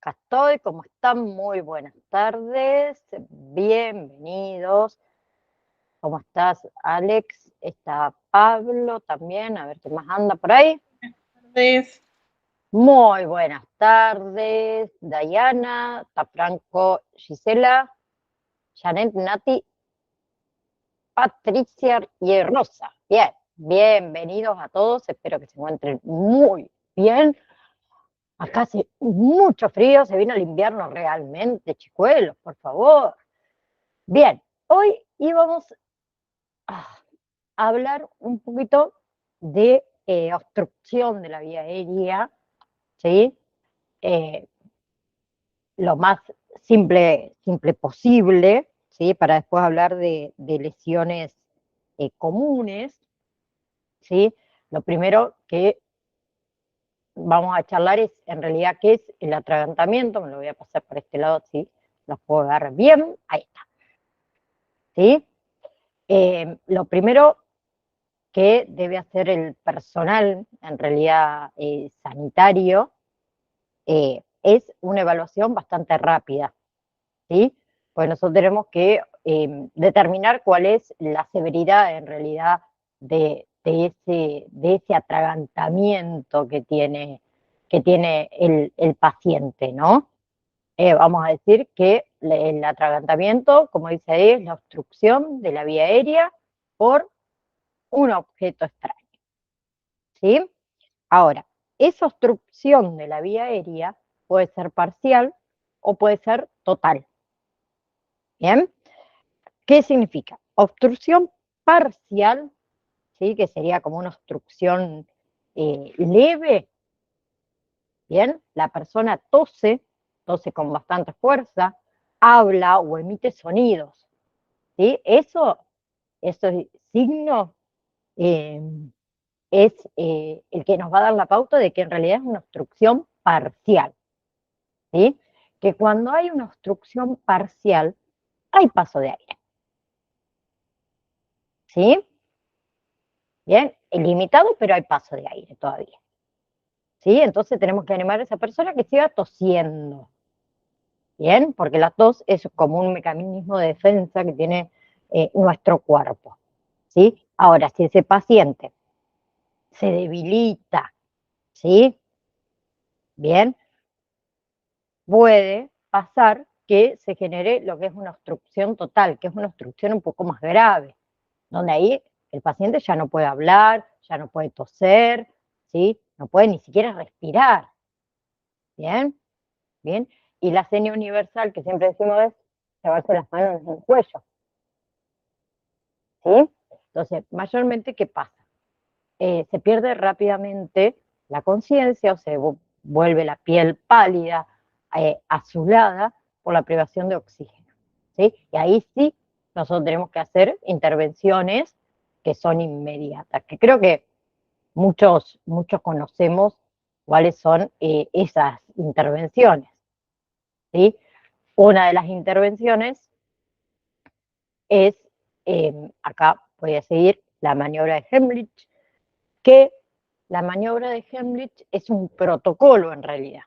acá estoy. ¿Cómo están? Muy buenas tardes. Bienvenidos. ¿Cómo estás, Alex? Está Pablo también. A ver qué más anda por ahí. Tardes. Muy buenas tardes. Dayana, está Franco, Gisela, Janet, Nati, Patricia y Rosa. Bien, bienvenidos a todos. Espero que se encuentren muy bien. Acá hace mucho frío, se vino el invierno realmente, chicuelos, por favor. Bien, hoy íbamos a hablar un poquito de obstrucción de la vía aérea, ¿sí? Eh, lo más simple posible, ¿sí? Para después hablar de lesiones comunes, ¿sí? Lo primero que vamos a charlar es, en realidad, qué es el atragantamiento. Me lo voy a pasar por este lado, ¿sí? Los puedo ver bien. Ahí está, ¿sí? Lo primero que debe hacer el personal, en realidad sanitario, es una evaluación bastante rápida, ¿sí? Pues nosotros tenemos que determinar cuál es la severidad, en realidad, de ese atragantamiento que tiene el paciente, ¿no? Vamos a decir que el atragantamiento, como dice ahí, es la obstrucción de la vía aérea por un objeto extraño, ¿sí? Ahora, esa obstrucción de la vía aérea puede ser parcial o puede ser total, ¿bien? ¿Qué significa? Obstrucción parcial, ¿sí? Que sería como una obstrucción leve, ¿bien? La persona tose con bastante fuerza, habla o emite sonidos, ¿sí? Esos signos eh, es el que nos va a dar la pauta de que en realidad es una obstrucción parcial, ¿sí? Que cuando hay una obstrucción parcial, hay paso de aire, ¿sí? Bien, limitado, pero hay paso de aire todavía, ¿sí? Entonces tenemos que animar a esa persona que siga tosiendo, ¿bien? Porque la tos es como un mecanismo de defensa que tiene nuestro cuerpo, ¿sí? Ahora, si ese paciente se debilita, ¿sí? Bien, puede pasar que se genere lo que es una obstrucción total, que es una obstrucción un poco más grave, donde ahí el paciente ya no puede hablar, ya no puede toser, ¿sí? No puede ni siquiera respirar, ¿bien? ¿Bien? Y la seña universal que siempre decimos es llevarse las manos en el cuello, ¿sí? Entonces, mayormente, ¿qué pasa? Se pierde rápidamente la conciencia o se vuelve la piel pálida, azulada por la privación de oxígeno, ¿sí? Y ahí sí nosotros tenemos que hacer intervenciones que son inmediatas, que creo que muchos conocemos cuáles son esas intervenciones, ¿sí? Una de las intervenciones es, acá voy a seguir, la maniobra de Heimlich, que la maniobra de Heimlich es un protocolo en realidad,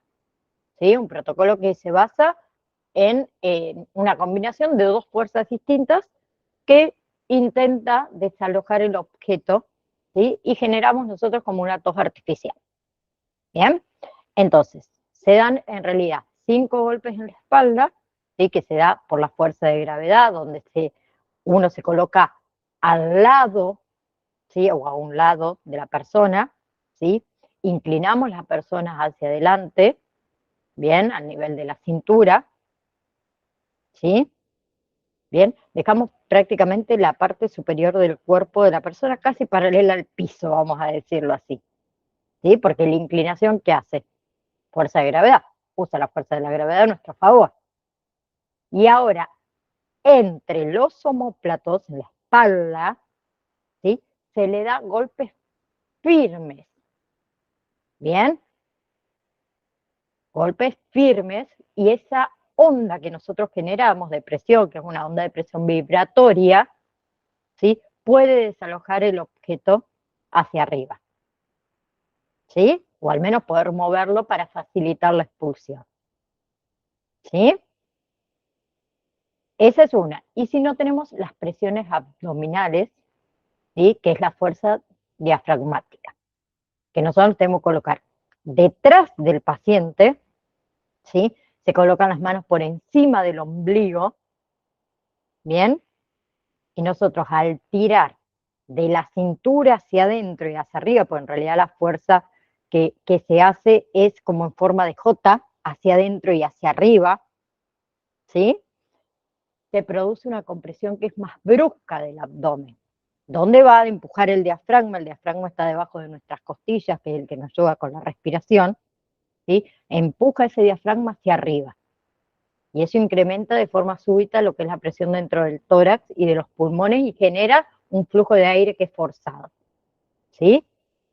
¿sí? Un protocolo que se basa en una combinación de dos fuerzas distintas que intenta desalojar el objeto, ¿sí? Y generamos nosotros como una tos artificial, ¿bien? Entonces, se dan en realidad 5 golpes en la espalda, ¿sí? Que se da por la fuerza de gravedad, donde uno se coloca al lado, ¿sí? O a un lado de la persona, ¿sí? Inclinamos las personas hacia adelante, bien, al nivel de la cintura, ¿sí? Bien, dejamos prácticamente la parte superior del cuerpo de la persona casi paralela al piso, vamos a decirlo así, ¿sí? Porque la inclinación, ¿qué hace? Fuerza de gravedad, usa la fuerza de la gravedad a nuestro favor. Y ahora, entre los omóplatos, en la espalda, ¿sí? Se le da golpes firmes, ¿bien? Golpes firmes, y esa onda que nosotros generamos de presión, que es una onda de presión vibratoria, ¿sí? Puede desalojar el objeto hacia arriba, ¿sí? O al menos poder moverlo para facilitar la expulsión. ¿sí? Esa es una. Y si no tenemos las presiones abdominales, ¿sí? Que es la fuerza diafragmática, que nosotros tenemos que colocar detrás del paciente, ¿sí? Se colocan las manos por encima del ombligo, ¿bien? Y nosotros al tirar de la cintura hacia adentro y hacia arriba, pues en realidad la fuerza que se hace es como en forma de J, hacia adentro y hacia arriba, ¿sí? Se produce una compresión que es más brusca del abdomen. ¿Dónde va a empujar el diafragma? El diafragma está debajo de nuestras costillas, que es el que nos ayuda con la respiración, ¿sí? Empuja ese diafragma hacia arriba. Y eso incrementa de forma súbita lo que es la presión dentro del tórax y de los pulmones y genera un flujo de aire que es forzado, ¿sí?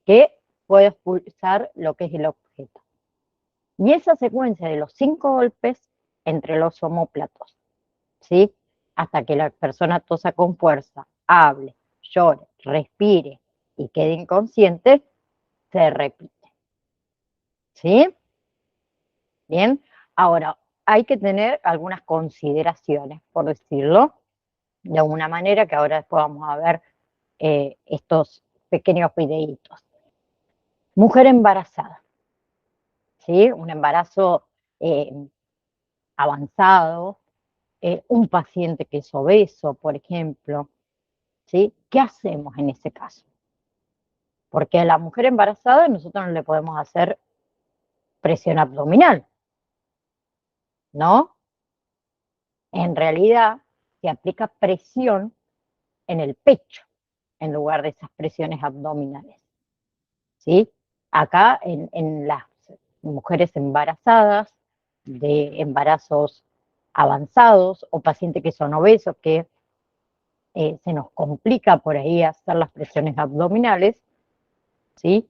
Que puede expulsar lo que es el objeto. Y esa secuencia de los 5 golpes entre los omóplatos, ¿sí? Hasta que la persona tosa con fuerza, hable, llore, respire y quede inconsciente, se repite, ¿sí? Bien, ahora hay que tener algunas consideraciones, por decirlo de alguna manera, que ahora después vamos a ver estos pequeños videitos. Mujer embarazada, ¿sí? Un embarazo eh, avanzado, un paciente que es obeso, por ejemplo, ¿sí? ¿Qué hacemos en ese caso? Porque a la mujer embarazada nosotros no le podemos hacer presión abdominal, ¿no? En realidad se aplica presión en el pecho en lugar de esas presiones abdominales, ¿sí? Acá en las mujeres embarazadas, de embarazos avanzados o pacientes que son obesos, que se nos complica por ahí hacer las presiones abdominales, ¿sí?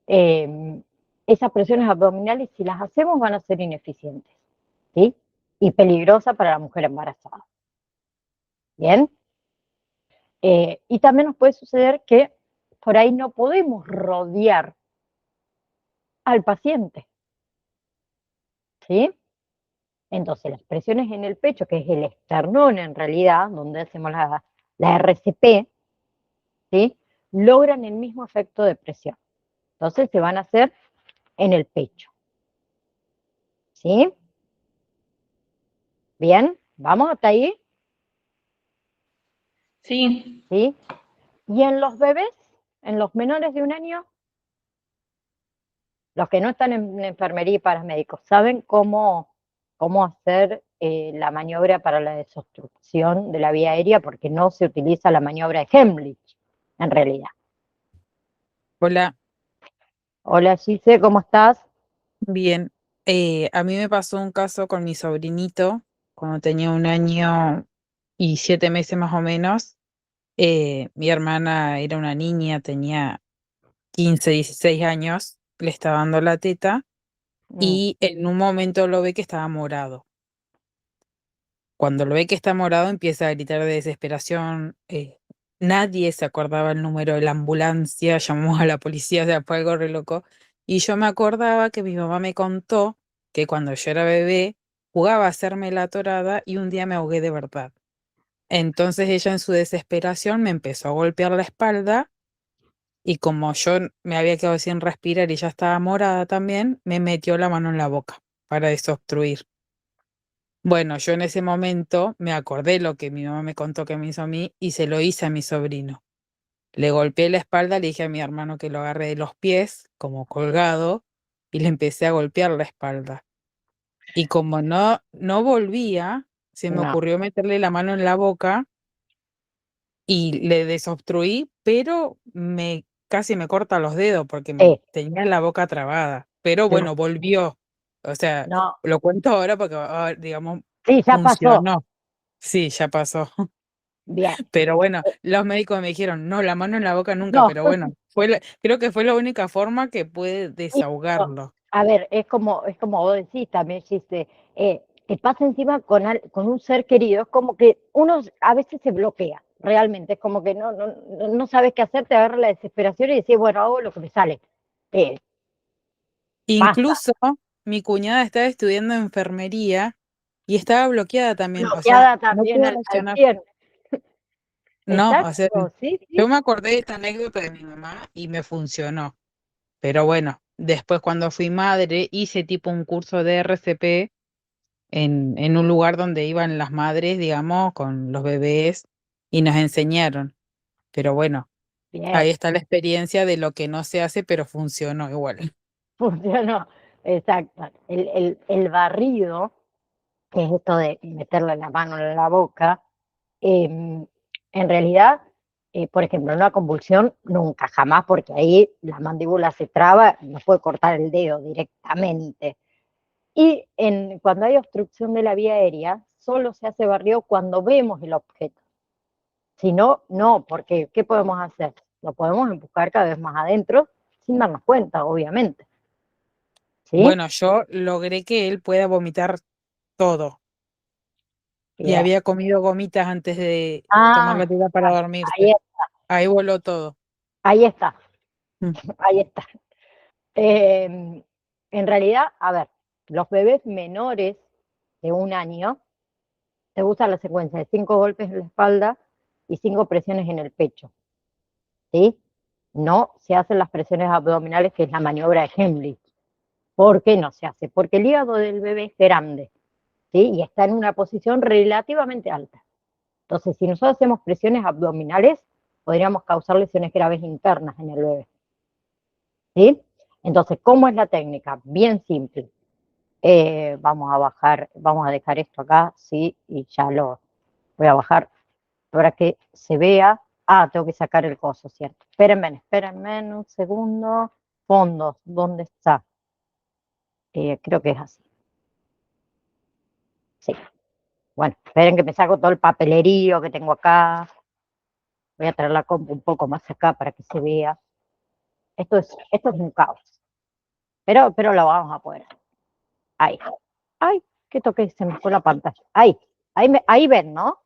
Esas presiones abdominales, si las hacemos, van a ser ineficientes, ¿sí? Y peligrosas para la mujer embarazada. ¿Bien? Y también nos puede suceder que por ahí no podemos rodear al paciente, ¿sí? Entonces, las presiones en el pecho, que es el esternón en realidad, donde hacemos la RCP, ¿sí? Logran el mismo efecto de presión. Entonces, se van a hacer en el pecho, ¿sí? Bien, ¿vamos hasta ahí? Sí, ¿Sí? Y en los bebés, en los menores de 1 año, los que no están en enfermería y paramédicos, ¿saben cómo hacer la maniobra para la desobstrucción de la vía aérea? Porque no se utiliza la maniobra de Heimlich, en realidad. hola, Hola Gise, ¿cómo estás? bien. A mí me pasó un caso con mi sobrinito cuando tenía 1 año y 7 meses más o menos. Mi hermana era una niña, tenía 15, 16 años, le estaba dando la teta Mm, y en un momento lo ve que estaba morado. Cuando lo ve que está morado empieza a gritar de desesperación. Nadie se acordaba el número de la ambulancia, llamamos a la policía, o sea, fue algo re loco. Y yo me acordaba que mi mamá me contó que cuando yo era bebé jugaba a hacerme la torada y un día me ahogué de verdad. Entonces ella en su desesperación me empezó a golpear la espalda y como yo me había quedado sin respirar y ya estaba morada también, me metió la mano en la boca para desobstruir. Bueno, yo en ese momento me acordé lo que mi mamá me contó que me hizo a mí y se lo hice a mi sobrino. Le golpeé la espalda, le dije a mi hermano que lo agarre de los pies, como colgado, y le empecé a golpear la espalda. Y como no volvía, se me no, ocurrió meterle la mano en la boca y le desobstruí, pero casi me corta los dedos porque sí, tenía la boca trabada. Pero claro, bueno, volvió. O sea, no, lo cuento ahora porque, digamos, sí, ya pasó, funcionó. Sí, ya pasó. bien, Pero bueno, los médicos me dijeron, no, la mano en la boca nunca, no, pero bueno, creo que fue la única forma que pude sí, no. desahogarlo. A ver, es como vos decís también, Gise, te pasa encima con un ser querido, es como que uno a veces se bloquea, realmente, es como que no sabes qué hacer, te agarra la desesperación y decís, bueno, hago lo que me sale. Eh, Pasa, Incluso mi cuñada estaba estudiando enfermería y estaba bloqueada también, o sea, Bloqueada no también pudo al reaccionar. 100. No, o sea, Exacto, sí, sí. yo me acordé de esta anécdota de mi mamá y me funcionó. Pero bueno, después cuando fui madre hice tipo un curso de RCP en un lugar donde iban las madres, digamos, con los bebés y nos enseñaron. Pero bueno, ahí Bien, está la experiencia de lo que no se hace, pero funcionó igual. funcionó. Exacto. El barrido, que es esto de meterle la mano en la boca, en realidad, por ejemplo, en una convulsión, nunca, jamás, porque ahí la mandíbula se traba, nos puede cortar el dedo directamente. Y cuando hay obstrucción de la vía aérea, solo se hace barrido cuando vemos el objeto. Si no, no, porque ¿qué podemos hacer? Lo podemos empujar cada vez más adentro sin darnos cuenta, obviamente. ¿Sí? Bueno, yo logré que él pueda vomitar todo y Bien. había comido gomitas antes de tomar la Ah, teta para ahí, dormirse. Ahí voló todo. ahí está, Mm. ahí está. En realidad, a ver, los bebés menores de 1 año, te gusta la secuencia de 5 golpes en la espalda y 5 presiones en el pecho, ¿sí? No se hacen las presiones abdominales, que es la maniobra de Heimlich. ¿Por qué no se hace? Porque el hígado del bebé es grande, ¿sí? Y está en una posición relativamente alta. Entonces, si nosotros hacemos presiones abdominales, podríamos causar lesiones graves internas en el bebé, ¿sí? Entonces, ¿cómo es la técnica? Bien simple. Vamos a bajar, vamos a dejar esto acá, sí, y ya lo voy a bajar para que se vea. Ah, tengo que sacar el coso, ¿cierto? Espérenme un segundo. Fondos, ¿dónde está? Creo que es así. Sí. Bueno, esperen que me saco todo el papelerío que tengo acá. Voy a traer la compu un poco más acá para que se vea. Esto es un caos, pero lo vamos a poder. Ahí. Ay, qué toqué, se me fue la pantalla. Ahí ven, ¿no?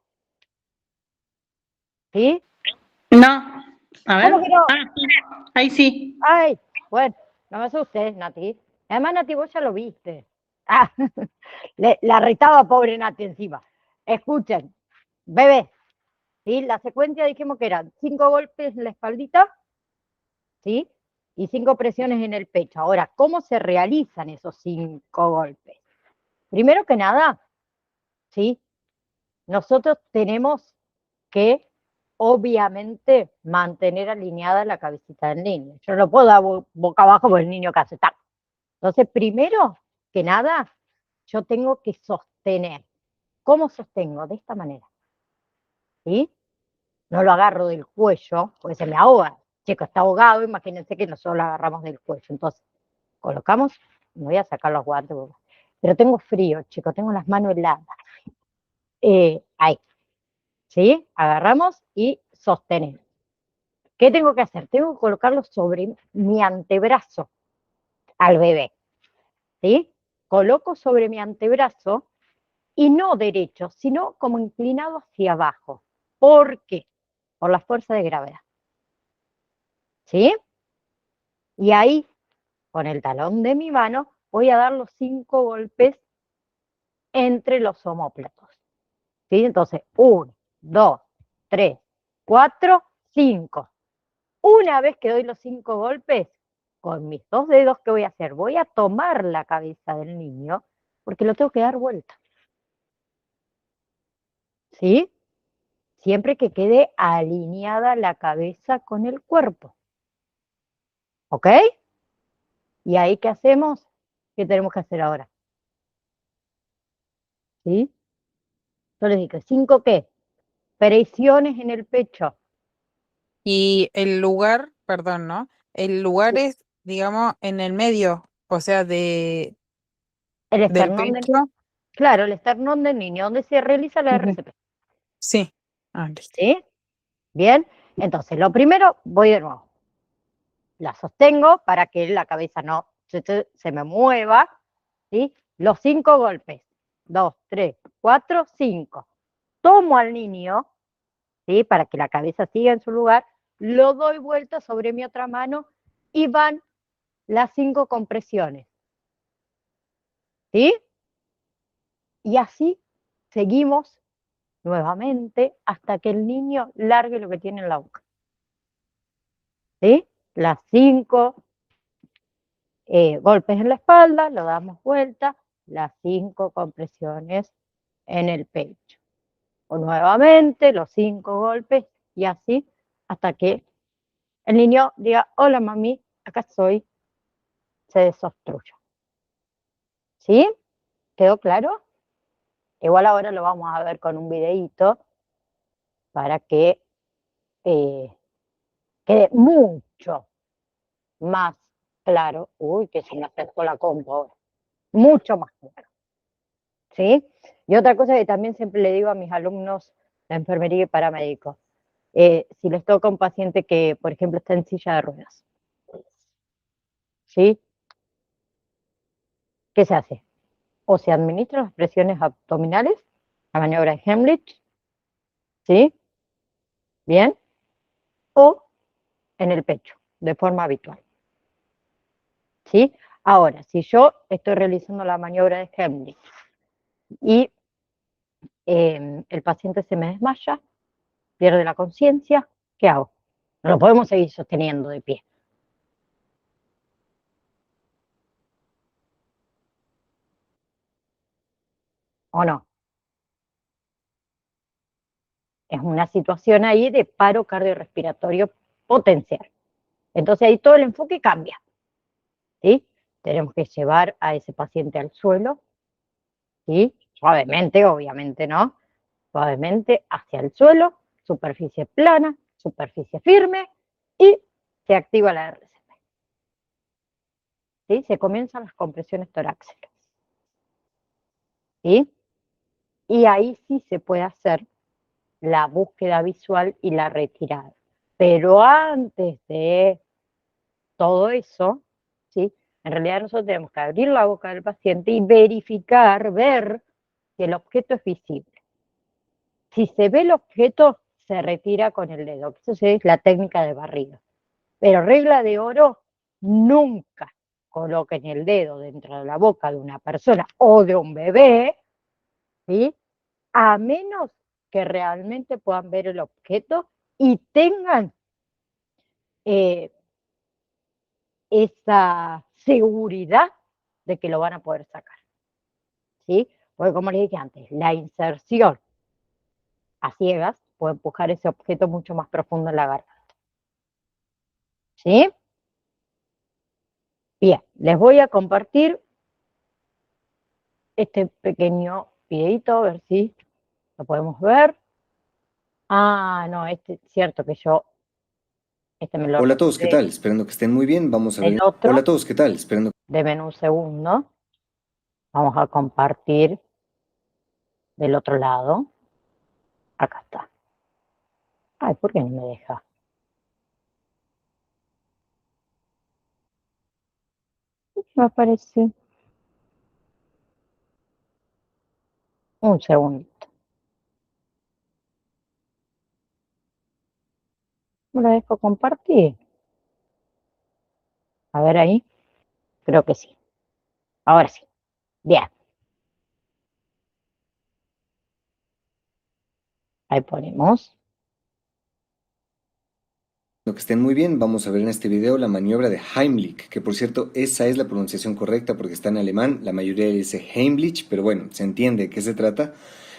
¿Sí? No, a ver. ¿Cómo que no? Ah, sí, ahí sí. Ay, bueno, no me asustes, Nati. Además, Nati, vos ya lo viste. Ah, la retaba pobre Nati encima. Escuchen, bebé, ¿sí? La secuencia dijimos que eran 5 golpes en la espaldita, ¿sí? Y 5 presiones en el pecho. Ahora, ¿cómo se realizan esos 5 golpes? Primero que nada, ¿sí? Nosotros tenemos que, obviamente, mantener alineada la cabecita del niño. Yo no puedo dar boca abajo porque el niño casi está. Entonces, primero que nada, yo tengo que sostener. ¿Cómo sostengo? De esta manera, ¿sí? No lo agarro del cuello, porque se me ahoga. Chico, está ahogado, imagínense que nosotros lo agarramos del cuello. Entonces, colocamos, me voy a sacar los guantes, pero tengo frío, chicos, tengo las manos heladas. Ahí, ¿sí? Agarramos y sostenemos. ¿Qué tengo que hacer? Tengo que colocarlo sobre mi antebrazo al bebé, ¿sí? Coloco sobre mi antebrazo y no derecho, sino como inclinado hacia abajo. ¿Por qué? Por la fuerza de gravedad, ¿sí? Y ahí, con el talón de mi mano, voy a dar los 5 golpes entre los omóplatos, ¿sí? Entonces, 1, 2, 3, 4, 5. Una vez que doy los 5 golpes, con mis 2 dedos, ¿qué voy a hacer? Voy a tomar la cabeza del niño, porque lo tengo que dar vuelta, ¿sí? Siempre que quede alineada la cabeza con el cuerpo, ¿ok? ¿Y ahí qué hacemos? ¿Qué tenemos que hacer ahora? ¿Sí? Yo les digo, ¿5 qué? Presiones en el pecho. Y el lugar, perdón, ¿no? El lugar es, digamos, en el medio, o sea, El del esternón del, pecho. claro, el esternón del niño, donde se realiza la Ujú. RCP, Sí. Ah, listo. ¿sí? Bien, entonces lo primero, voy de nuevo. La sostengo para que la cabeza no se me mueva, ¿sí? Los 5 golpes, 2, 3, 4, 5. Tomo al niño, ¿sí? Para que la cabeza siga en su lugar, lo doy vuelta sobre mi otra mano y van las 5 compresiones. ¿sí? Y así seguimos nuevamente hasta que el niño largue lo que tiene en la boca, ¿sí? Las 5 golpes en la espalda, lo damos vuelta, las 5 compresiones en el pecho. O nuevamente los 5 golpes y así hasta que el niño diga, hola mami, acá estoy, se desobstruya. ¿Sí? ¿Quedó claro? Igual ahora lo vamos a ver con un videíto para que quede mucho más claro. Uy, que se me acercó la compu ahora. Mucho más claro. ¿Sí? Y otra cosa que también siempre le digo a mis alumnos de enfermería y paramédicos, si les toca un paciente que, por ejemplo, está en silla de ruedas, ¿sí? ¿Qué se hace? O se administran las presiones abdominales, la maniobra de Heimlich, ¿sí? Bien, o en el pecho, de forma habitual, ¿sí? Ahora, si yo estoy realizando la maniobra de Heimlich y el paciente se me desmaya, pierde la conciencia, ¿qué hago? No lo podemos seguir sosteniendo de pie. ¿O no? Es una situación ahí de paro cardiorrespiratorio potencial. Entonces ahí todo el enfoque cambia, ¿sí? Tenemos que llevar a ese paciente al suelo, ¿sí? Suavemente, obviamente, ¿no? Suavemente hacia el suelo, superficie plana, superficie firme y se activa la RCP, ¿sí? Se comienzan las compresiones torácicas, ¿sí? Y ahí sí se puede hacer la búsqueda visual y la retirada. Pero antes de todo eso, ¿sí? En realidad nosotros tenemos que abrir la boca del paciente y verificar, ver si el objeto es visible. Si se ve el objeto, se retira con el dedo. Eso es la técnica de barrido. Pero regla de oro, nunca coloquen el dedo dentro de la boca de una persona o de un bebé, ¿sí? A menos que realmente puedan ver el objeto y tengan esa seguridad de que lo van a poder sacar, ¿sí? Porque como les dije antes, la inserción a ciegas puede empujar ese objeto mucho más profundo en la garganta, ¿sí? Bien, les voy a compartir este pequeño videito, a ver si lo podemos ver. Ah, no, este es cierto que yo, este me lo Hola a todos, ¿qué registré. tal? Esperando que estén muy bien. Vamos a ver. El otro, Hola a todos, ¿qué tal? Esperando. deben un segundo. Vamos a compartir del otro lado. Acá está. Ay, ¿por qué no me deja? Me aparece. Un segundito. ¿Me lo dejo compartir? A ver ahí. Creo que sí. Ahora sí. Bien. Ahí ponemos. Que estén muy bien, vamos a ver en este video la maniobra de Heimlich, que por cierto, esa es la pronunciación correcta porque está en alemán, la mayoría dice Heimlich, pero bueno, se entiende de qué se trata.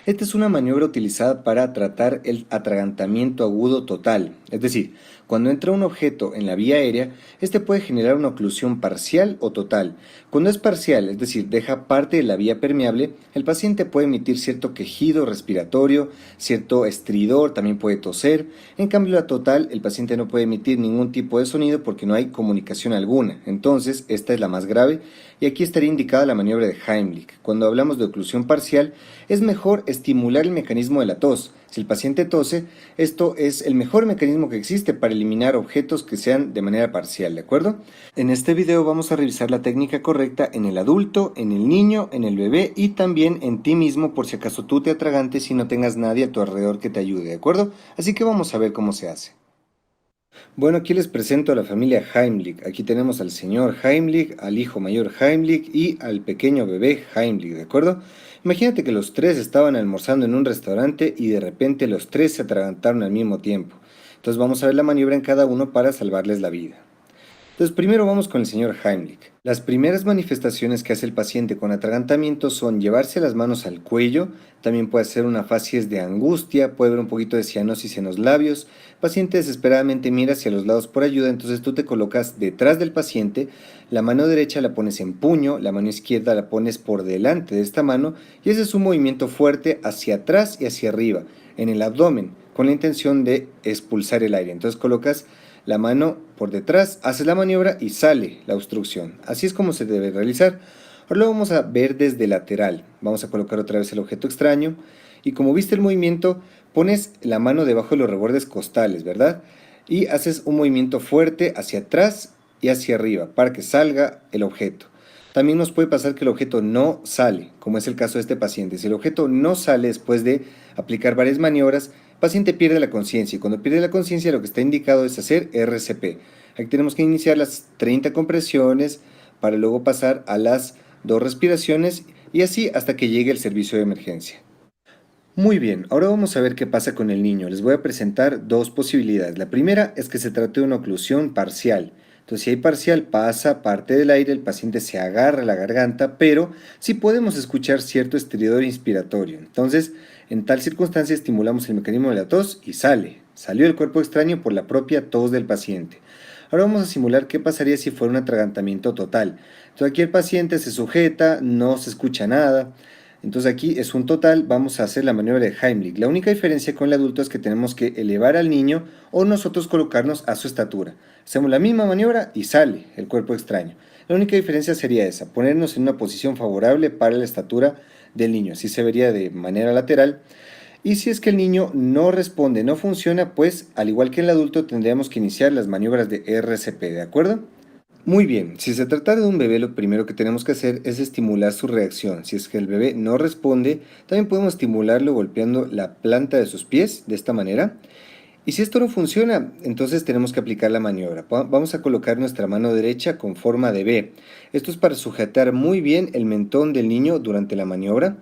Esta es una maniobra utilizada para tratar el atragantamiento agudo total, es decir, cuando entra un objeto en la vía aérea, este puede generar una oclusión parcial o total. Cuando es parcial, es decir, deja parte de la vía permeable, el paciente puede emitir cierto quejido respiratorio, cierto estridor, también puede toser. En cambio, la total, el paciente no puede emitir ningún tipo de sonido porque no hay comunicación alguna. Entonces, esta es la más grave y aquí estaría indicada la maniobra de Heimlich. Cuando hablamos de oclusión parcial, es mejor estimular el mecanismo de la tos. Si el paciente tose, esto es el mejor mecanismo que existe para eliminar objetos que sean de manera parcial, ¿de acuerdo? En este video vamos a revisar la técnica correcta en el adulto, en el niño, en el bebé y también en ti mismo por si acaso tú te atragantes y no tengas nadie a tu alrededor que te ayude, ¿de acuerdo? Así que vamos a ver cómo se hace. Bueno, aquí les presento a la familia Heimlich. Aquí tenemos al señor Heimlich, al hijo mayor Heimlich y al pequeño bebé Heimlich, ¿de acuerdo? Imagínate que los tres estaban almorzando en un restaurante y de repente los tres se atragantaron al mismo tiempo. Entonces vamos a ver la maniobra en cada uno para salvarles la vida. Entonces, primero vamos con el señor Heimlich. Las primeras manifestaciones que hace el paciente con atragantamiento son llevarse las manos al cuello, también puede hacer una facies de angustia, puede haber un poquito de cianosis en los labios. El paciente desesperadamente mira hacia los lados por ayuda, entonces tú te colocas detrás del paciente, la mano derecha la pones en puño, la mano izquierda la pones por delante de esta mano y ese es un movimiento fuerte hacia atrás y hacia arriba, en el abdomen, con la intención de expulsar el aire. Entonces colocas la mano por detrás, haces la maniobra y sale la obstrucción. Así es como se debe realizar. Ahora lo vamos a ver desde lateral. Vamos a colocar otra vez el objeto extraño y como viste el movimiento, pones la mano debajo de los rebordes costales, ¿verdad? Y haces un movimiento fuerte hacia atrás y hacia arriba para que salga el objeto. También nos puede pasar que el objeto no sale, como es el caso de este paciente. Si el objeto no sale después de aplicar varias maniobras, el paciente pierde la conciencia y cuando pierde la conciencia lo que está indicado es hacer RCP. Aquí tenemos que iniciar las 30 compresiones para luego pasar a las 2 respiraciones y así hasta que llegue el servicio de emergencia. Muy bien, ahora vamos a ver qué pasa con el niño. Les voy a presentar dos posibilidades. La primera es que se trate de una oclusión parcial. Entonces, si hay parcial, pasa parte del aire, el paciente se agarra la garganta, pero sí podemos escuchar cierto estridor inspiratorio. Entonces, en tal circunstancia estimulamos el mecanismo de la tos y sale. Salió el cuerpo extraño por la propia tos del paciente. Ahora vamos a simular qué pasaría si fuera un atragantamiento total. Entonces, aquí el paciente se sujeta, no se escucha nada. Entonces aquí es un total, vamos a hacer la maniobra de Heimlich. La única diferencia con el adulto es que tenemos que elevar al niño o nosotros colocarnos a su estatura. Hacemos la misma maniobra y sale el cuerpo extraño. La única diferencia sería esa, ponernos en una posición favorable para la estatura del niño. Así se vería de manera lateral. Y si es que el niño no responde, no funciona, pues al igual que el adulto tendríamos que iniciar las maniobras de RCP, ¿de acuerdo? Muy bien, si se trata de un bebé, lo primero que tenemos que hacer es estimular su reacción. Si es que el bebé no responde, también podemos estimularlo golpeando la planta de sus pies de esta manera. Y si esto no funciona, entonces tenemos que aplicar la maniobra. Vamos a colocar nuestra mano derecha con forma de B. Esto es para sujetar muy bien el mentón del niño durante la maniobra.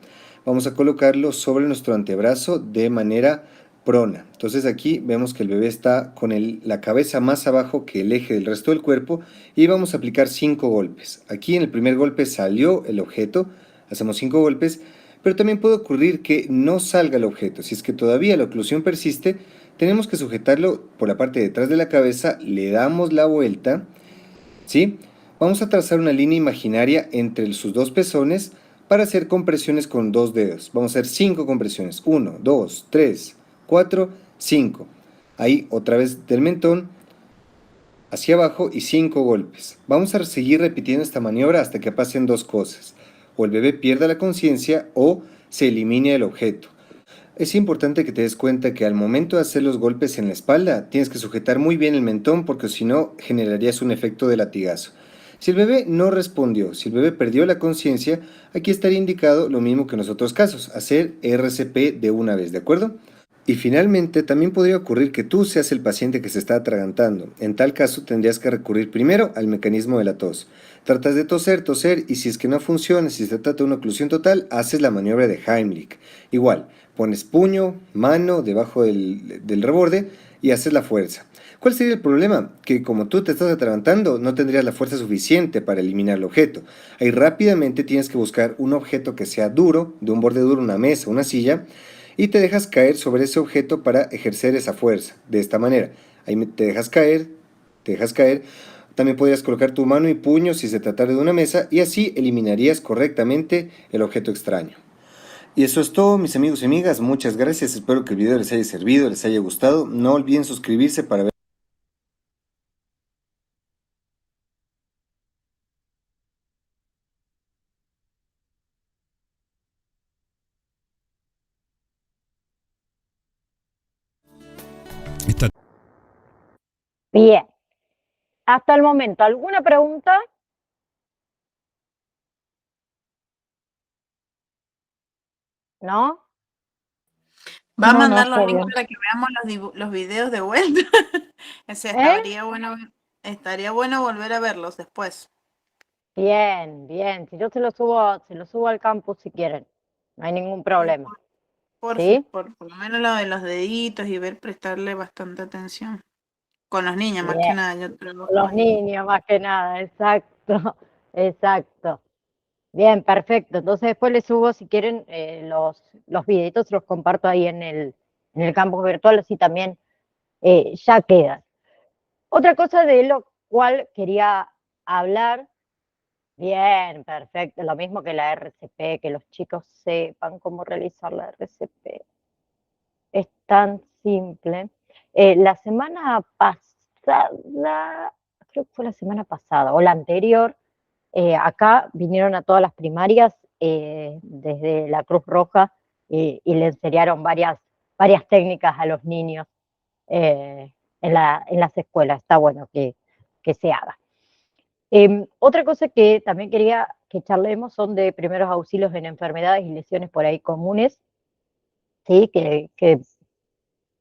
Vamos a colocarlo sobre nuestro antebrazo de manera prona. Entonces aquí vemos que el bebé está con la cabeza más abajo que el eje del resto del cuerpo y vamos a aplicar 5 golpes. Aquí en el primer golpe salió el objeto, hacemos 5 golpes, pero también puede ocurrir que no salga el objeto. Si es que todavía la oclusión persiste, tenemos que sujetarlo por la parte de detrás de la cabeza, le damos la vuelta, ¿sí? Vamos a trazar una línea imaginaria entre sus dos pezones para hacer compresiones con 2 dedos. Vamos a hacer 5 compresiones. 1, 2, 3, 4, 5. Ahí otra vez del mentón hacia abajo y 5 golpes. Vamos a seguir repitiendo esta maniobra hasta que pasen dos cosas. O el bebé pierda la conciencia o se elimine el objeto. Es importante que te des cuenta que al momento de hacer los golpes en la espalda tienes que sujetar muy bien el mentón porque si no generarías un efecto de latigazo. Si el bebé no respondió, si el bebé perdió la conciencia, aquí estaría indicado lo mismo que en los otros casos, hacer RCP de una vez, ¿de acuerdo? Y finalmente, también podría ocurrir que tú seas el paciente que se está atragantando. En tal caso, tendrías que recurrir primero al mecanismo de la tos. Tratas de toser, y si es que no funciona, si se trata de una oclusión total, haces la maniobra de Heimlich. Igual, pones puño, mano debajo del reborde y haces la fuerza. ¿Cuál sería el problema? Que como tú te estás atragantando, no tendrías la fuerza suficiente para eliminar el objeto. Ahí rápidamente tienes que buscar un objeto que sea duro, de un borde duro, una mesa, una silla, y te dejas caer sobre ese objeto para ejercer esa fuerza, de esta manera. Ahí te dejas caer, te dejas caer. También podrías colocar tu mano y puño si se tratara de una mesa y así eliminarías correctamente el objeto extraño. Y eso es todo, mis amigos y amigas. Muchas gracias. Espero que el video les haya servido, les haya gustado. No olviden suscribirse para ver. Bien, hasta el momento, ¿alguna pregunta? ¿No? Va a No, mandar está los links bien. para que veamos los videos de vuelta. ¿Eh? Estaría bueno volver a verlos después. Bien, bien. Si yo se lo subo al campus si quieren. No hay ningún Sí, problema. porfis, ¿Sí? por lo menos lo de los deditos y ver, prestarle bastante atención. Con los niños, más que Bien. nada, yo trabajo Los más niños. niños, más que nada. Exacto. Exacto. Bien, perfecto. Entonces después les subo, si quieren, los videitos, los comparto ahí en el campus virtual, así también ya quedan. Otra cosa de lo cual quería hablar, bien, perfecto, lo mismo que la RCP, que los chicos sepan cómo realizar la RCP. Es tan simple. La semana pasada, creo que fue la semana pasada, o la anterior, acá vinieron a todas las primarias desde la Cruz Roja y le enseñaron varias técnicas a los niños en las escuelas. Está bueno que se haga. Otra cosa que también quería que charlemos son de primeros auxilios en enfermedades y lesiones por ahí comunes, ¿sí? Que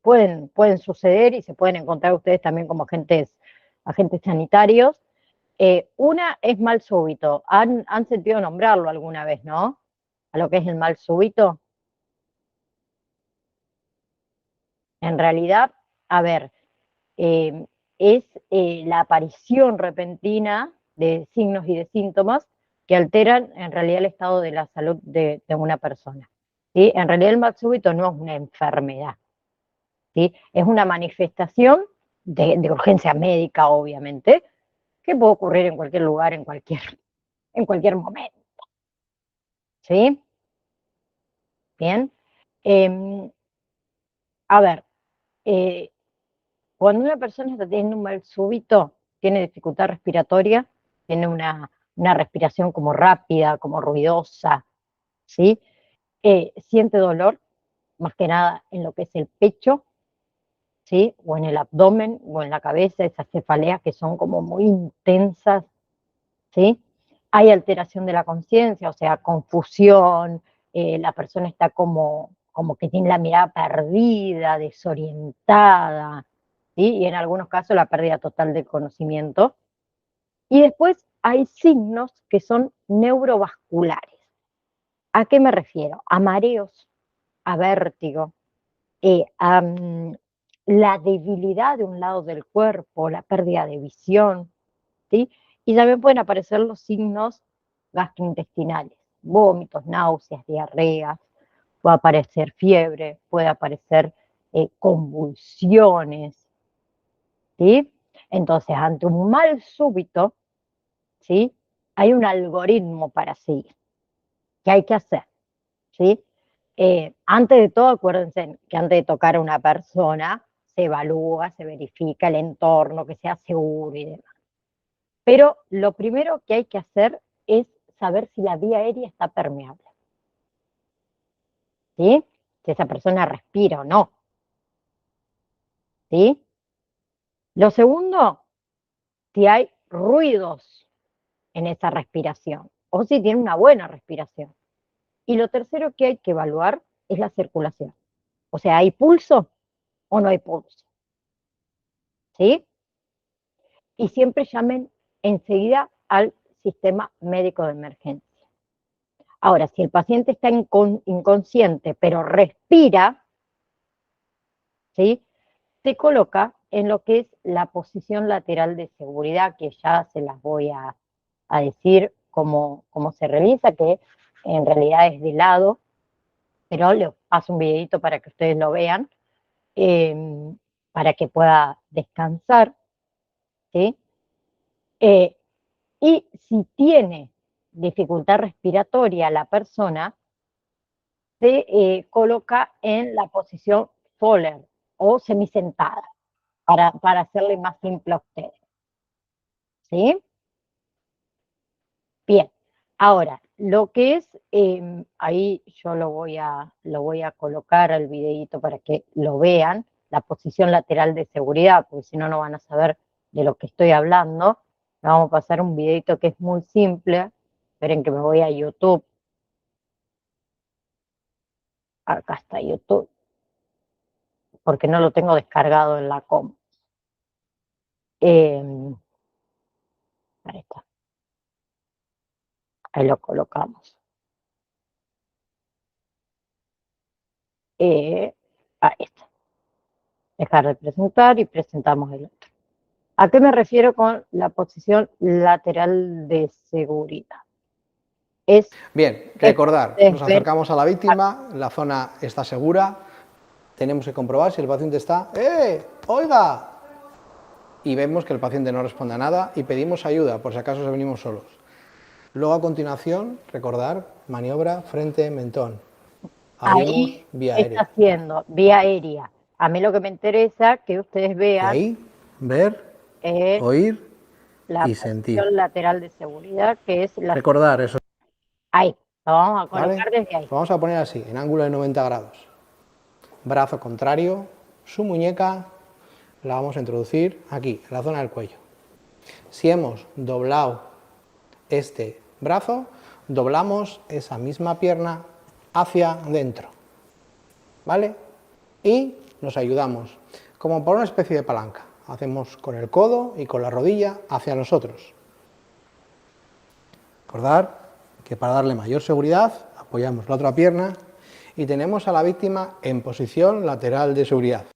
pueden suceder y se pueden encontrar ustedes también como agentes sanitarios. Una es mal súbito. Han sentido nombrarlo alguna vez, ¿no? A lo que es el mal súbito. En realidad, a ver, eh, es la aparición repentina de signos y de síntomas que alteran en realidad el estado de la salud de una persona. ¿Sí? En realidad el mal súbito no es una enfermedad, ¿sí? Es una manifestación de urgencia médica, obviamente, que puede ocurrir en cualquier lugar, en cualquier momento. ¿Sí? Bien. Eh, a ver, eh, cuando una persona está teniendo un mal súbito, tiene dificultad respiratoria, tiene una respiración como rápida, como ruidosa, ¿sí? Siente dolor, más que nada en lo que es el pecho, ¿sí? O en el abdomen o en la cabeza, esas cefaleas que son como muy intensas, ¿sí? Hay alteración de la conciencia, o sea, confusión, la persona está como que tiene la mirada perdida, desorientada, ¿sí? Y en algunos casos la pérdida total del conocimiento. Y después hay signos que son neurovasculares. ¿A qué me refiero? A mareos, a vértigo, a la debilidad de un lado del cuerpo, la pérdida de visión, ¿sí? Y también pueden aparecer los signos gastrointestinales, vómitos, náuseas, diarreas, puede aparecer fiebre, puede aparecer convulsiones, ¿sí? Entonces, ante un mal súbito, ¿sí? Hay un algoritmo para seguir. ¿Qué hay que hacer? ¿Sí? Antes de todo, acuérdense que antes de tocar a una persona, se evalúa, se verifica el entorno, que sea seguro y demás. Pero lo primero que hay que hacer es saber si la vía aérea está permeable, ¿sí? Si esa persona respira o no, ¿sí? Lo segundo, si hay ruidos en esa respiración o si tiene una buena respiración. Y lo tercero que hay que evaluar es la circulación. O sea, ¿hay pulso o no hay pulso? ¿Sí? Y siempre llamen enseguida al sistema médico de emergencia. Ahora, si el paciente está inconsciente pero respira, ¿sí? Se coloca en lo que es la posición lateral de seguridad, que ya se las voy a decir cómo se realiza, que en realidad es de lado, pero les paso un videito para que ustedes lo vean, eh, para que pueda descansar, ¿sí? Eh, y si tiene dificultad respiratoria la persona, se coloca en la posición Fowler o semisentada, para hacerle más simple a ustedes. ¿Sí? Bien. Ahora, lo que es, ahí yo lo voy a colocar al videíto para que lo vean, la posición lateral de seguridad, porque si no, no van a saber de lo que estoy hablando. Vamos a pasar un videito que es muy simple. Esperen que me voy a YouTube. Acá está YouTube, porque no lo tengo descargado en la com. Ahí está. Ahí lo colocamos. Ahí está. Dejar de presentar y presentamos el otro. ¿A qué me refiero con la posición lateral de seguridad? Es Bien, que recordar, ustedes nos ven- acercamos a la víctima, la zona está segura, tenemos que comprobar si el paciente está, ¡oiga! Y vemos que el paciente no responde a nada y pedimos ayuda, por si acaso se venimos solos. Luego a continuación, recordar, maniobra frente mentón. Abrimos ahí vía está aérea. haciendo vía aérea. A mí lo que me interesa que ustedes Y vean ahí, ver, es oír la y sentir. posición lateral de seguridad, que es la... Recordar eso, Ahí, lo vamos a ¿vale? colocar desde ahí. Lo vamos a poner así, en ángulo de 90 grados. Brazo contrario, su muñeca la vamos a introducir aquí, en la zona del cuello. Si hemos doblado este brazo, doblamos esa misma pierna hacia dentro, ¿vale? Y nos ayudamos, como por una especie de palanca. Hacemos con el codo y con la rodilla hacia nosotros. Recordar que para darle mayor seguridad, apoyamos la otra pierna y tenemos a la víctima en posición lateral de seguridad.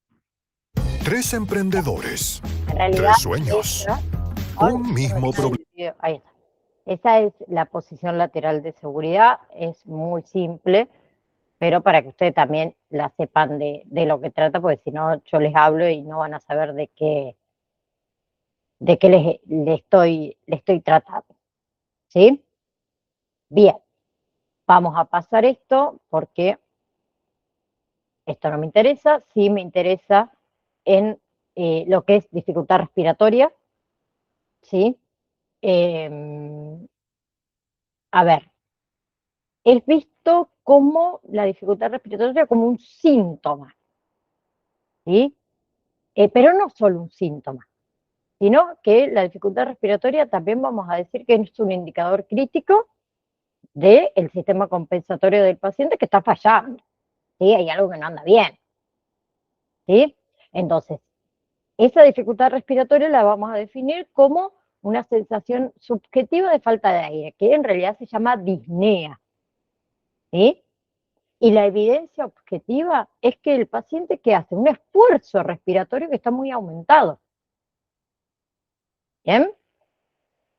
3 emprendedores, En realidad, 3 sueños, esa, un mismo problema. ahí está. Esa es la posición lateral de seguridad, es muy simple, pero para que ustedes también la sepan de lo que trata, porque si no yo les hablo y no van a saber de qué le estoy tratando. ¿Sí? Bien, vamos a pasar esto porque esto no me interesa, sí me interesa en lo que es dificultad respiratoria, ¿sí? A ver, es visto como la dificultad respiratoria como un síntoma, ¿sí? Pero no solo un síntoma, sino que la dificultad respiratoria también vamos a decir que es un indicador crítico del sistema compensatorio del paciente que está fallando, ¿sí? Hay algo que no anda bien, ¿sí? Entonces, esa dificultad respiratoria la vamos a definir como una sensación subjetiva de falta de aire, que en realidad se llama disnea, ¿sí? Y la evidencia objetiva es que el paciente que hace un esfuerzo respiratorio que está muy aumentado. ¿Bien?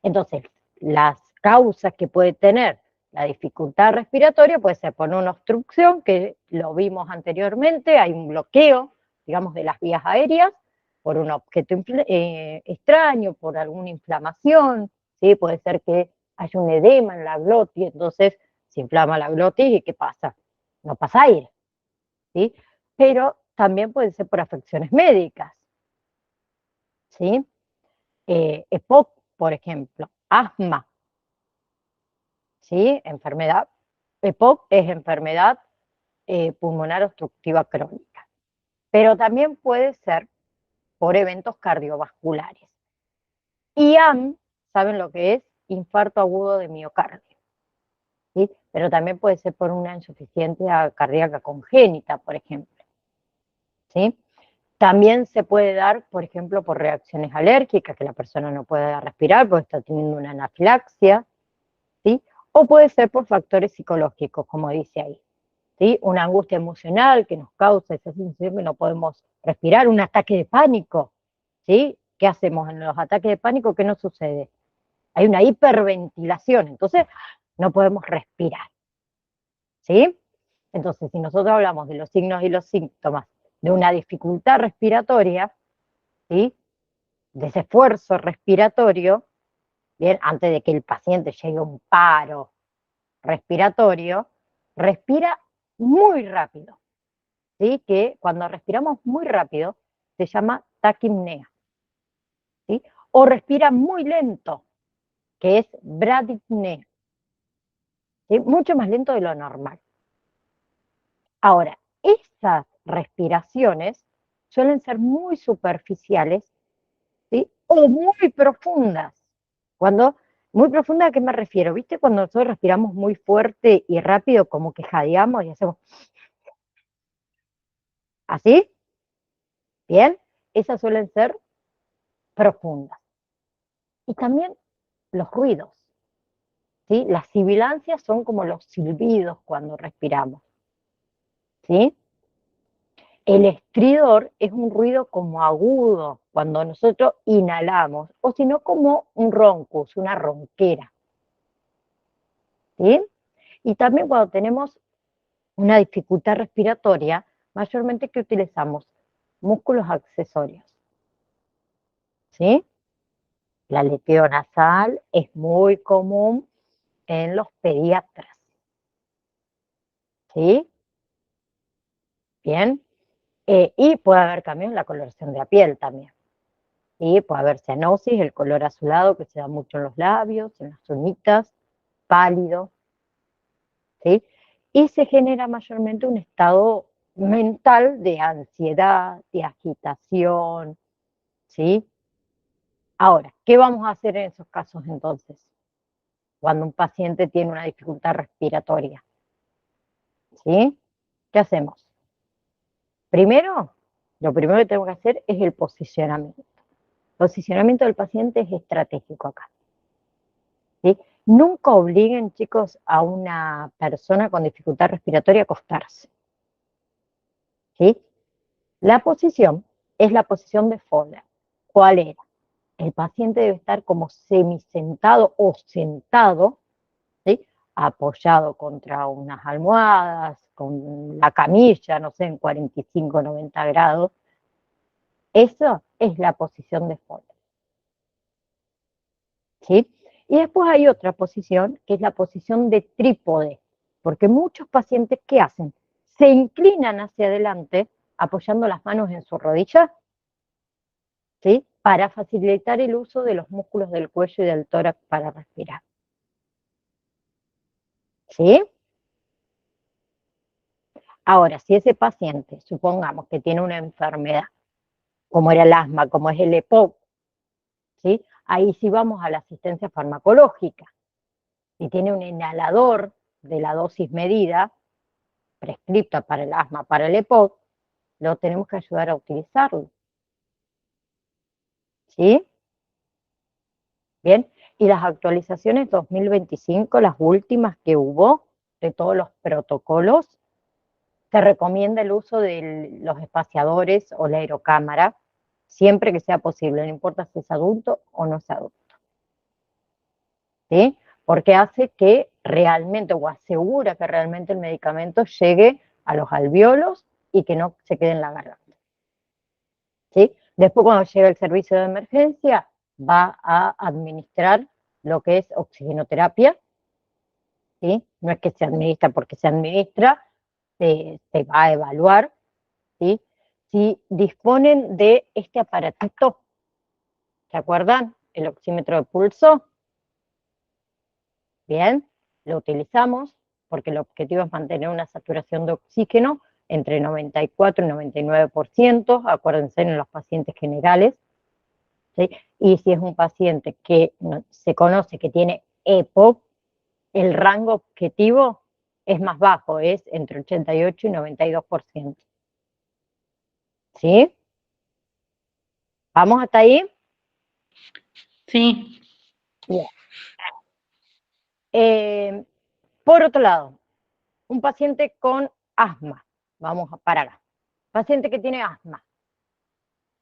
Entonces, las causas que puede tener la dificultad respiratoria puede ser por una obstrucción, que lo vimos anteriormente, hay un bloqueo, digamos, de las vías aéreas, por un objeto extraño, por alguna inflamación, ¿sí? Puede ser que haya un edema en la glotis, entonces se inflama la glotis y ¿qué pasa? No pasa aire, ¿sí? Pero también puede ser por afecciones médicas, ¿sí? EPOC, por ejemplo, asma, ¿sí? Enfermedad. EPOC es enfermedad pulmonar obstructiva crónica, pero también puede ser por eventos cardiovasculares. IAM, ¿saben lo que es? Infarto agudo de miocardio, ¿sí? Pero también puede ser por una insuficiencia cardíaca congénita, por ejemplo, ¿sí? También se puede dar, por ejemplo, por reacciones alérgicas, que la persona no puede respirar porque está teniendo una anafilaxia, ¿sí? O puede ser por factores psicológicos, como dice ahí, ¿sí? Una angustia emocional que nos causa esa sensación que no podemos respirar, un ataque de pánico, ¿sí? ¿Qué hacemos en los ataques de pánico? ¿Qué nos sucede? Hay una hiperventilación, entonces no podemos respirar, ¿sí? Entonces, si nosotros hablamos de los signos y los síntomas de una dificultad respiratoria, ¿sí? De ese esfuerzo respiratorio, bien, antes de que el paciente llegue a un paro respiratorio, respira muy rápido, ¿sí? Que cuando respiramos muy rápido se llama taquipnea, ¿sí? O respira muy lento, que es bradipnea, ¿sí? Mucho más lento de lo normal. Ahora, esas respiraciones suelen ser muy superficiales, ¿sí? O muy profundas. Cuando, muy profunda, ¿a qué me refiero? ¿Viste cuando nosotros respiramos muy fuerte y rápido, como que jadeamos y hacemos así? Bien, esas suelen ser profundas. Y también los ruidos, ¿sí? Las sibilancias son como los silbidos cuando respiramos, ¿sí? El estridor es un ruido como agudo cuando nosotros inhalamos, o si no como un roncus, una ronquera, ¿sí? Y también cuando tenemos una dificultad respiratoria, mayormente que utilizamos músculos accesorios, ¿sí? La aleteo nasal es muy común en los pediatras, ¿sí? Bien. Y puede haber cambios en la coloración de la piel también. ¿Sí? Puede haber cianosis, el color azulado que se da mucho en los labios, en las uñitas, pálido, ¿sí? Y se genera mayormente un estado mental de ansiedad, de agitación, ¿sí? Ahora, ¿qué vamos a hacer en esos casos entonces? Cuando un paciente tiene una dificultad respiratoria, ¿sí? ¿Qué hacemos? Primero, lo primero que tengo que hacer es el posicionamiento. El posicionamiento del paciente es estratégico acá, ¿sí? Nunca obliguen, chicos, a una persona con dificultad respiratoria a acostarse, ¿sí? La posición es la posición de Fowler. ¿Cuál era? El paciente debe estar como semisentado o sentado, ¿sí? Apoyado contra unas almohadas, con la camilla, no sé, en 45, 90 grados. Eso es la posición de Fowler, ¿sí? Y después hay otra posición, que es la posición de trípode, porque muchos pacientes, ¿qué hacen? Se inclinan hacia adelante, apoyando las manos en su rodilla, ¿sí? Para facilitar el uso de los músculos del cuello y del tórax para respirar, ¿sí? Ahora, si ese paciente, supongamos que tiene una enfermedad, como era el asma, como es el EPOC, ¿sí? Ahí sí vamos a la asistencia farmacológica. Si tiene un inhalador de la dosis medida, prescripta para el asma, para el EPOC, lo tenemos que ayudar a utilizarlo, ¿sí? Bien, y las actualizaciones 2025, las últimas que hubo de todos los protocolos, se recomienda el uso de los espaciadores o la aerocámara, siempre que sea posible, no importa si es adulto o no es adulto, ¿sí? Porque hace que realmente, o asegura que realmente el medicamento llegue a los alvéolos y que no se quede en la garganta, ¿sí? Después, cuando llega el servicio de emergencia, va a administrar lo que es oxigenoterapia, ¿sí? No es que se administra porque se administra, se va a evaluar, ¿sí? Si disponen de este aparatito, ¿se acuerdan? El oxímetro de pulso. Bien, lo utilizamos porque el objetivo es mantener una saturación de oxígeno entre 94 y 99%, acuérdense en los pacientes generales, ¿sí? Y si es un paciente que se conoce que tiene EPOC, el rango objetivo es más bajo, es entre 88 y 92%. ¿Sí? ¿Vamos hasta ahí? Sí. Bien. Por otro lado, un paciente con asma, vamos para acá, paciente que tiene asma,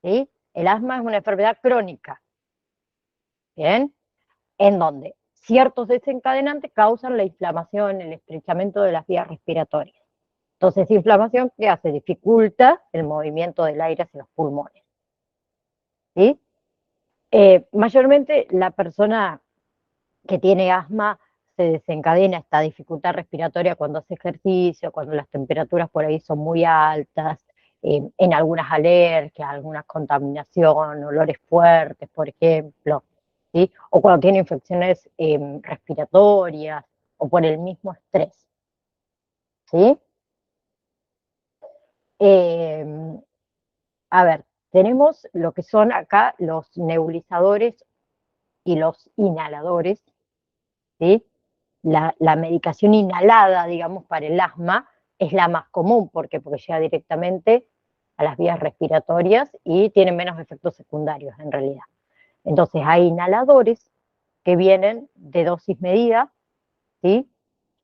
¿sí? El asma es una enfermedad crónica, ¿bien? En donde ciertos desencadenantes causan la inflamación, el estrechamiento de las vías respiratorias. Entonces, inflamación, ¿qué hace? Dificulta el movimiento del aire hacia los pulmones, ¿sí? Mayormente la persona que tiene asma se desencadena esta dificultad respiratoria cuando hace ejercicio, cuando las temperaturas por ahí son muy altas, en algunas alergias, algunas contaminación, olores fuertes, por ejemplo, ¿sí? O cuando tiene infecciones respiratorias o por el mismo estrés, ¿sí? A ver, tenemos lo que son acá los nebulizadores y los inhaladores, ¿sí? La medicación inhalada, digamos, para el asma es la más común, porque llega directamente a las vías respiratorias y tiene menos efectos secundarios en realidad. Entonces hay inhaladores que vienen de dosis medida, ¿sí?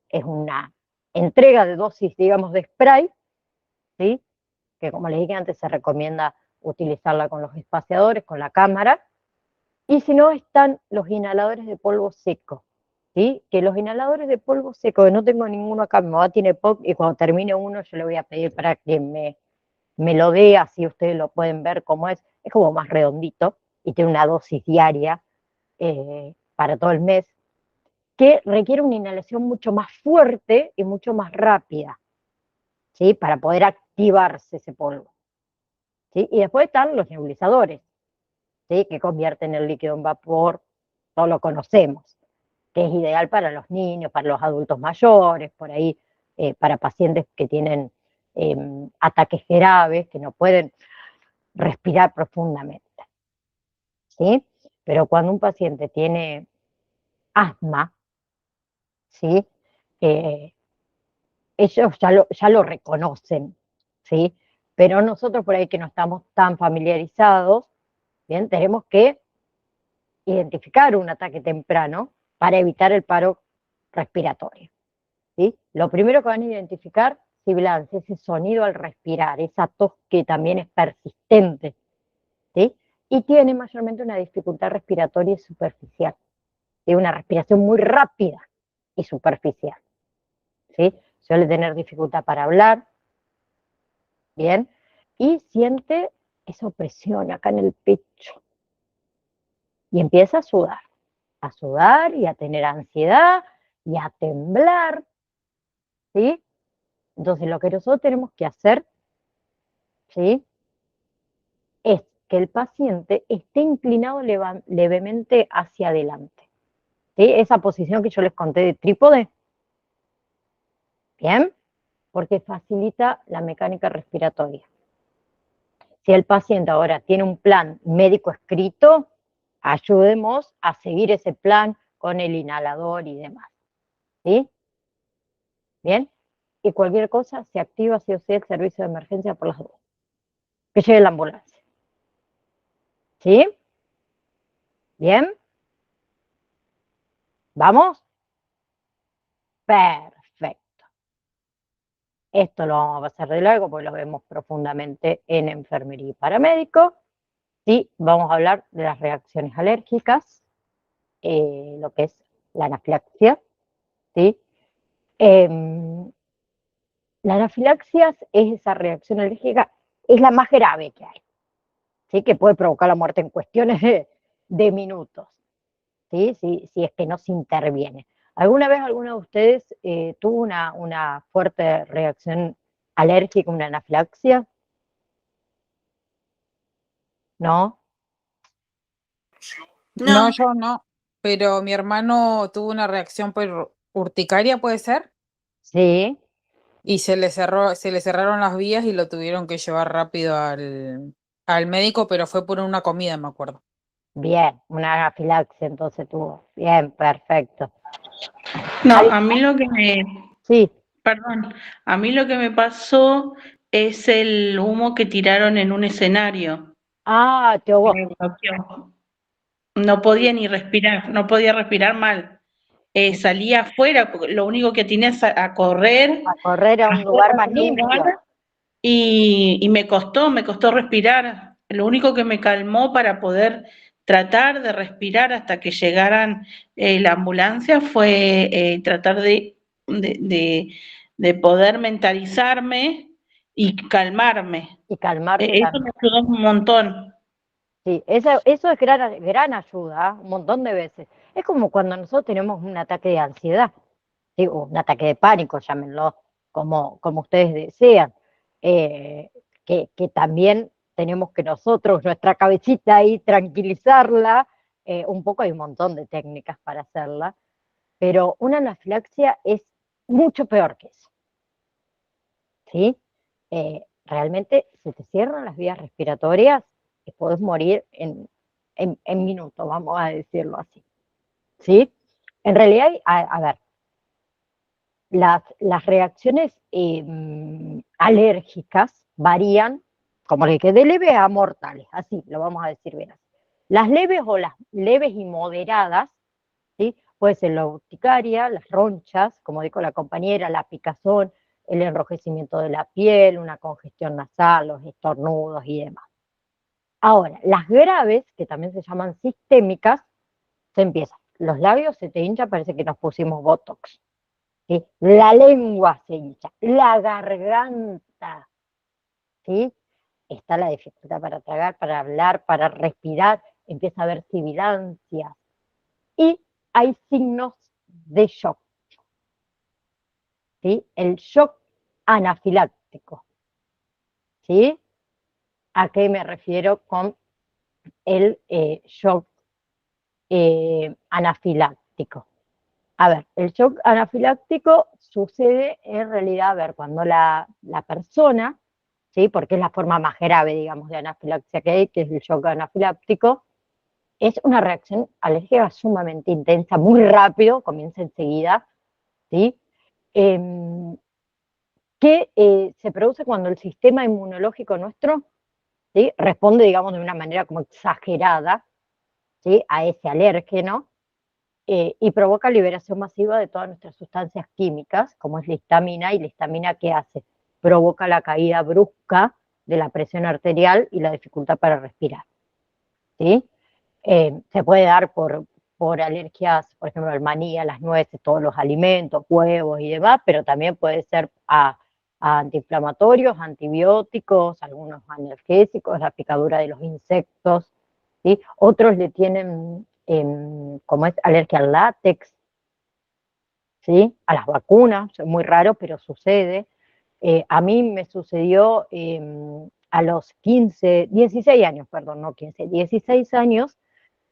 Es una entrega de dosis, digamos, de spray, ¿sí? Que como les dije antes se recomienda utilizarla con los espaciadores, con la cámara, y si no están los inhaladores de polvo seco, ¿sí? Que los inhaladores de polvo seco, que no tengo ninguno acá, mi mamá tiene POC, y cuando termine uno yo le voy a pedir para que me lo dé, así ustedes lo pueden ver cómo es como más redondito, y tiene una dosis diaria para todo el mes, que requiere una inhalación mucho más fuerte y mucho más rápida, ¿sí? Para poder activarse ese polvo, ¿sí? Y después están los nebulizadores, ¿sí? Que convierten el líquido en vapor, todos lo conocemos, que es ideal para los niños, para los adultos mayores, por ahí, para pacientes que tienen ataques graves, que no pueden respirar profundamente, ¿sí? Pero cuando un paciente tiene asma, ¿sí? Ellos ya lo reconocen, ¿sí? Pero nosotros por ahí que no estamos tan familiarizados, bien, tenemos que identificar un ataque temprano para evitar el paro respiratorio, ¿sí? Lo primero que van a identificar, sibilancia, ese sonido al respirar, esa tos que también es persistente, ¿sí? Y tiene mayormente una dificultad respiratoria superficial, ¿sí? Una respiración muy rápida y superficial, ¿sí? Suele tener dificultad para hablar, ¿bien? Y siente esa opresión acá en el pecho. Y empieza a sudar y a tener ansiedad y a temblar, ¿sí? Entonces lo que nosotros tenemos que hacer, ¿sí? Es que el paciente esté inclinado levemente hacia adelante, ¿sí? Esa posición que yo les conté de trípode, ¿bien? Porque facilita la mecánica respiratoria. Si el paciente ahora tiene un plan médico escrito, ayudemos a seguir ese plan con el inhalador y demás, ¿sí? ¿Bien? Y cualquier cosa se activa sí o sí el servicio de emergencia por las dudas. Que llegue la ambulancia, ¿sí? ¿Bien? ¿Vamos? Perfecto. Esto lo vamos a pasar de largo porque lo vemos profundamente en enfermería y paramédico. Sí, vamos a hablar de las reacciones alérgicas, lo que es la anafilaxia, ¿sí? La anafilaxia es esa reacción alérgica, es la más grave que hay, ¿sí? Que puede provocar la muerte en cuestiones de minutos, ¿sí? Si es que no se interviene. ¿Alguna vez alguno de ustedes tuvo una fuerte reacción alérgica, una anafilaxia? ¿No? No, No, yo no, pero mi hermano tuvo una reacción por urticaria, ¿puede ser? Sí, Y se le cerraron las vías y lo tuvieron que llevar rápido al médico, pero fue por una comida, me acuerdo. bien, una anafilaxia entonces tuvo. Bien, perfecto. No, Ali- a mí lo que me, Sí, perdón, a mí lo que me pasó es el humo que tiraron en un escenario. te ahogó. Me bloqueó. No podía ni respirar, no podía respirar mal. Salía afuera, porque lo único que tenía es a correr A correr a un lugar afuera más del lugar limpio. y me costó respirar. Lo único que me calmó para poder tratar de respirar hasta que llegaran la ambulancia fue tratar de, de- de poder mentalizarme y calmarme. Y calmarse Eso me también. ayudó un montón. Sí, eso es gran ayuda, un montón de veces. Es como cuando nosotros tenemos un ataque de ansiedad, ¿sí? O un ataque de pánico, llámenlo como ustedes desean, que también tenemos que nosotros, nuestra cabecita ahí, tranquilizarla. Un poco hay un montón de técnicas para hacerla, pero una anafilaxia es mucho peor que eso, ¿sí? Realmente se te cierran las vías respiratorias y puedes morir en minutos, vamos a decirlo así, ¿sí? En realidad, a ver, las reacciones alérgicas varían, como le que de leve a mortales, así lo vamos a decir bien así. Las leves o las leves y moderadas, ¿sí? Puede ser la urticaria, las ronchas, como dijo la compañera, la picazón, el enrojecimiento de la piel, una congestión nasal, los estornudos y demás. Ahora, las graves, que también se llaman sistémicas, se empiezan. Los labios se te hinchan, parece que nos pusimos Botox. ¿Sí? La lengua se hincha, la garganta, ¿sí? Está la dificultad para tragar, para hablar, para respirar, empieza a haber sibilancias. Y hay signos de shock, ¿sí? El shock anafiláctico, ¿sí? ¿A qué me refiero con el shock anafiláctico? A ver, el shock anafiláctico sucede en realidad, a ver, cuando la persona, ¿sí? Porque es la forma más grave, digamos, de anafilaxia que hay, que es el shock anafiláctico, es una reacción alérgica sumamente intensa, muy rápido, comienza enseguida, ¿sí? Que se produce cuando el sistema inmunológico nuestro, ¿sí? Responde, digamos, de una manera como exagerada, ¿sí? A ese alérgeno, y provoca liberación masiva de todas nuestras sustancias químicas, como es la histamina, y la histamina, ¿qué hace? Provoca la caída brusca de la presión arterial y la dificultad para respirar, ¿sí? Se puede dar por alergias, por ejemplo, al maní, a las nueces, todos los alimentos, huevos y demás, pero también puede ser a antiinflamatorios, antibióticos, algunos analgésicos, la picadura de los insectos, ¿sí? Otros le tienen, como es alergia al látex, ¿sí? A las vacunas, es muy raro, pero sucede. A mí me sucedió a los 15, 16 años, perdón, no 15, 16 años.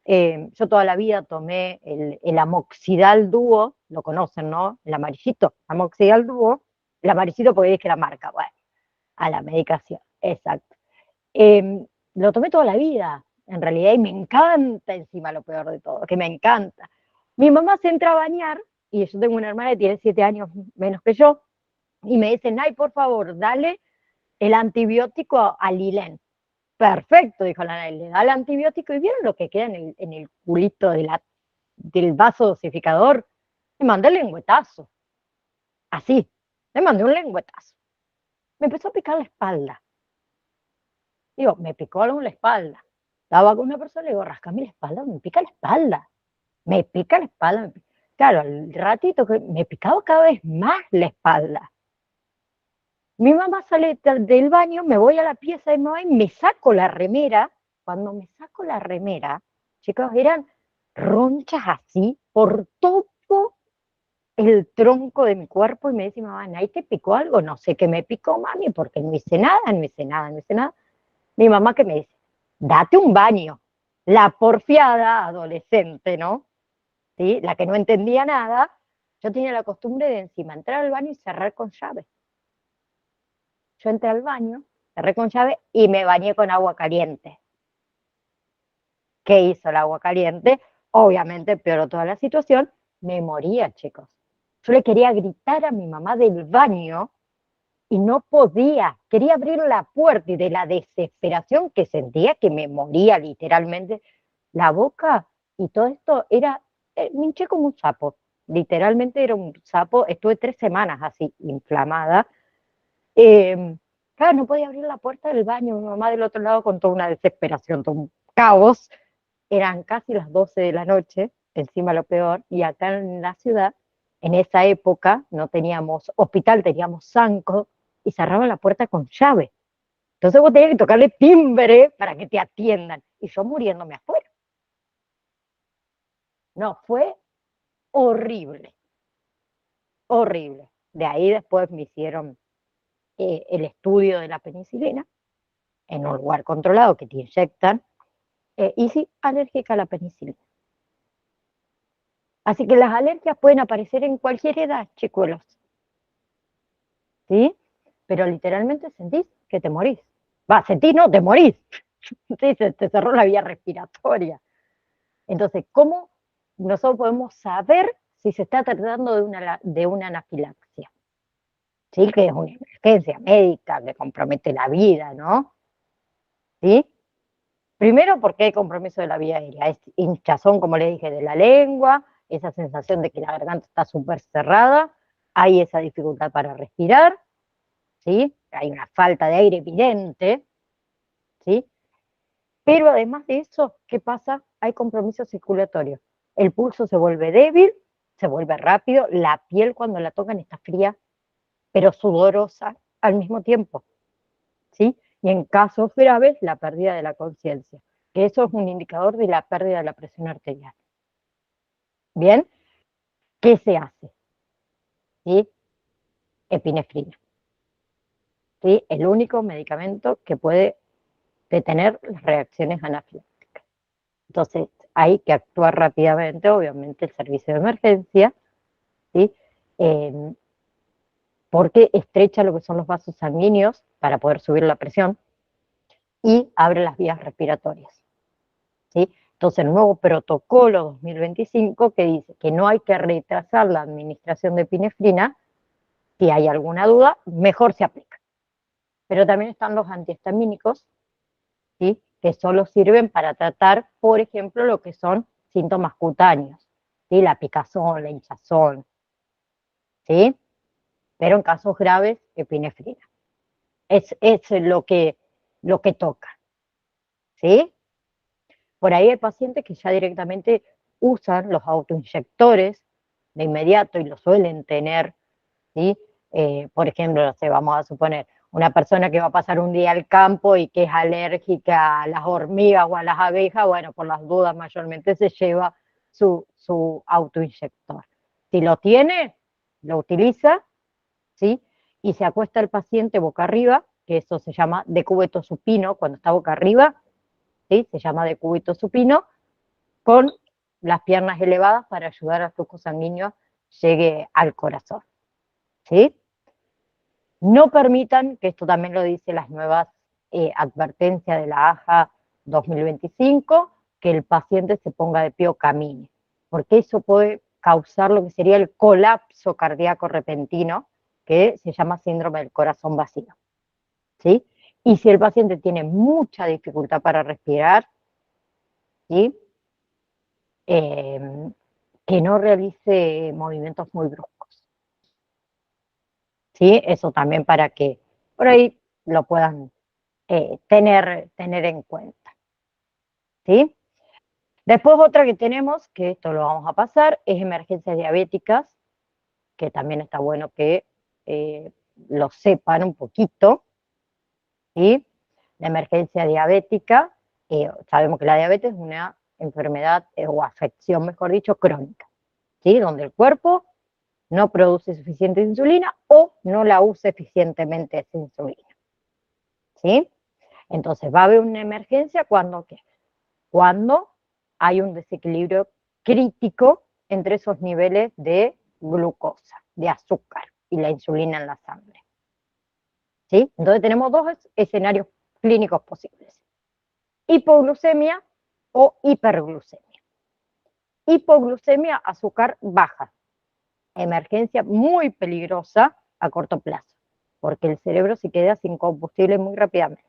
Yo toda la vida tomé el amoxidal dúo, lo conocen, ¿no? El amarillito, amoxidal dúo, el amarillito porque es que la marca, bueno, a la medicación, exacto. Lo tomé toda la vida, en realidad, y me encanta encima lo peor de todo, que me encanta. Mi mamá se entra a bañar, y yo tengo una hermana que tiene 7 años menos que yo, y me dice, Nay, por favor, dale el antibiótico a Lilén. Perfecto, dijo la Nay, le da el antibiótico, y ¿vieron lo que queda en el culito del vaso dosificador? Le mandé el lengüetazo, así, le mandé un lengüetazo. Me empezó a picar la espalda. Digo, me picó algo en la espalda. Estaba con una persona, le digo, rascame la espalda, me pica la espalda. Me pica la espalda. Claro, al ratito que me picaba cada vez más la espalda. Mi mamá sale del baño, me voy a la pieza de mi mamá y me saco la remera. Cuando me saco la remera, chicos, eran ronchas así por todo el tronco de mi cuerpo, y me dice, mamá, ¿ahí te picó algo? No sé qué me picó, mami, porque no hice nada, no hice nada, no hice nada. Mi mamá que me dice, date un baño. La porfiada adolescente, ¿no? ¿Sí? La que no entendía nada, yo tenía la costumbre de encima entrar al baño y cerrar con llave. Yo entré al baño, cerré con llave y me bañé con agua caliente. ¿Qué hizo el agua caliente? Obviamente empeoró toda la situación, me moría, chicos. Yo le quería gritar a mi mamá del baño y no podía, quería abrir la puerta, y de la desesperación que sentía, que me moría literalmente, la boca y todo esto era, me hinché como un sapo, literalmente era un sapo, estuve 3 semanas así, inflamada. Claro, no podía abrir la puerta del baño, mi mamá del otro lado con toda una desesperación, todo un caos, eran casi las 12 de la noche, encima lo peor, y acá en la ciudad, en esa época, no teníamos hospital, teníamos Sanco, y cerraban la puerta con llave. Entonces vos tenías que tocarle timbre para que te atiendan, y yo muriéndome afuera. No, fue horrible, horrible. De ahí después me hicieron el estudio de la penicilina, en un lugar controlado que te inyectan, y sí, alérgica a la penicilina. Así que las alergias pueden aparecer en cualquier edad, chicuelos, ¿sí? Pero literalmente sentís que te morís. Va, sentís, no, te morís. Sí, se te cerró la vía respiratoria. Entonces, ¿cómo nosotros podemos saber si se está tratando de una anafilaxia? Sí, que es una emergencia médica que compromete la vida, ¿no? ¿Sí? Primero porque hay compromiso de la vía aérea, es hinchazón, como le dije, de la lengua, esa sensación de que la garganta está súper cerrada, hay esa dificultad para respirar, ¿sí? Hay una falta de aire evidente, ¿sí? Pero además de eso, ¿qué pasa? Hay compromiso circulatorio. El pulso se vuelve débil, se vuelve rápido, la piel cuando la tocan está fría, pero sudorosa al mismo tiempo, ¿sí? Y en casos graves, la pérdida de la conciencia, que eso es un indicador de la pérdida de la presión arterial. Bien, ¿qué se hace? ¿Sí? Epinefrina. ¿Sí? El único medicamento que puede detener las reacciones anafilácticas. Entonces, hay que actuar rápidamente, obviamente, el servicio de emergencia, ¿sí? Porque estrecha lo que son los vasos sanguíneos para poder subir la presión y abre las vías respiratorias, ¿sí? Entonces, el nuevo protocolo 2025 que dice que no hay que retrasar la administración de epinefrina, si hay alguna duda, mejor se aplica. Pero también están los antihistamínicos, ¿sí? Que solo sirven para tratar, por ejemplo, lo que son síntomas cutáneos, ¿sí? La picazón, la hinchazón, ¿sí? Pero en casos graves, epinefrina. Es lo que toca, ¿sí? Por ahí hay pacientes que ya directamente usan los autoinyectores de inmediato y lo suelen tener, ¿sí? Por ejemplo, no sé, vamos a suponer, una persona que va a pasar un día al campo y que es alérgica a las hormigas o a las abejas, bueno, por las dudas mayormente se lleva su autoinyector. Si lo tiene, lo utiliza, ¿sí? Y se acuesta el paciente boca arriba, que eso se llama decúbito supino, cuando está boca arriba, ¿sí? Se llama decúbito supino, con las piernas elevadas para ayudar al flujo sanguíneo llegue al corazón, ¿sí? No permitan, que esto también lo dice las nuevas advertencias de la AJA 2025, que el paciente se ponga de pie o camine, porque eso puede causar lo que sería el colapso cardíaco repentino, que se llama síndrome del corazón vacío, ¿sí? Y si el paciente tiene mucha dificultad para respirar, ¿sí? Que no realice movimientos muy bruscos, ¿sí? Eso también para que por ahí lo puedan tener en cuenta, ¿sí? Después otra que tenemos, que esto lo vamos a pasar, es emergencias diabéticas, que también está bueno que lo sepan un poquito, ¿sí? La emergencia diabética, sabemos que la diabetes es una enfermedad o afección, mejor dicho, crónica, ¿sí? Donde el cuerpo no produce suficiente insulina o no la usa eficientemente esa insulina, ¿sí? Entonces va a haber una emergencia cuando ¿qué? Cuando hay un desequilibrio crítico entre esos niveles de glucosa, de azúcar y la insulina en la sangre, ¿sí? Entonces tenemos dos escenarios clínicos posibles: hipoglucemia o hiperglucemia. Hipoglucemia, azúcar baja, emergencia muy peligrosa a corto plazo, porque el cerebro se queda sin combustible muy rápidamente.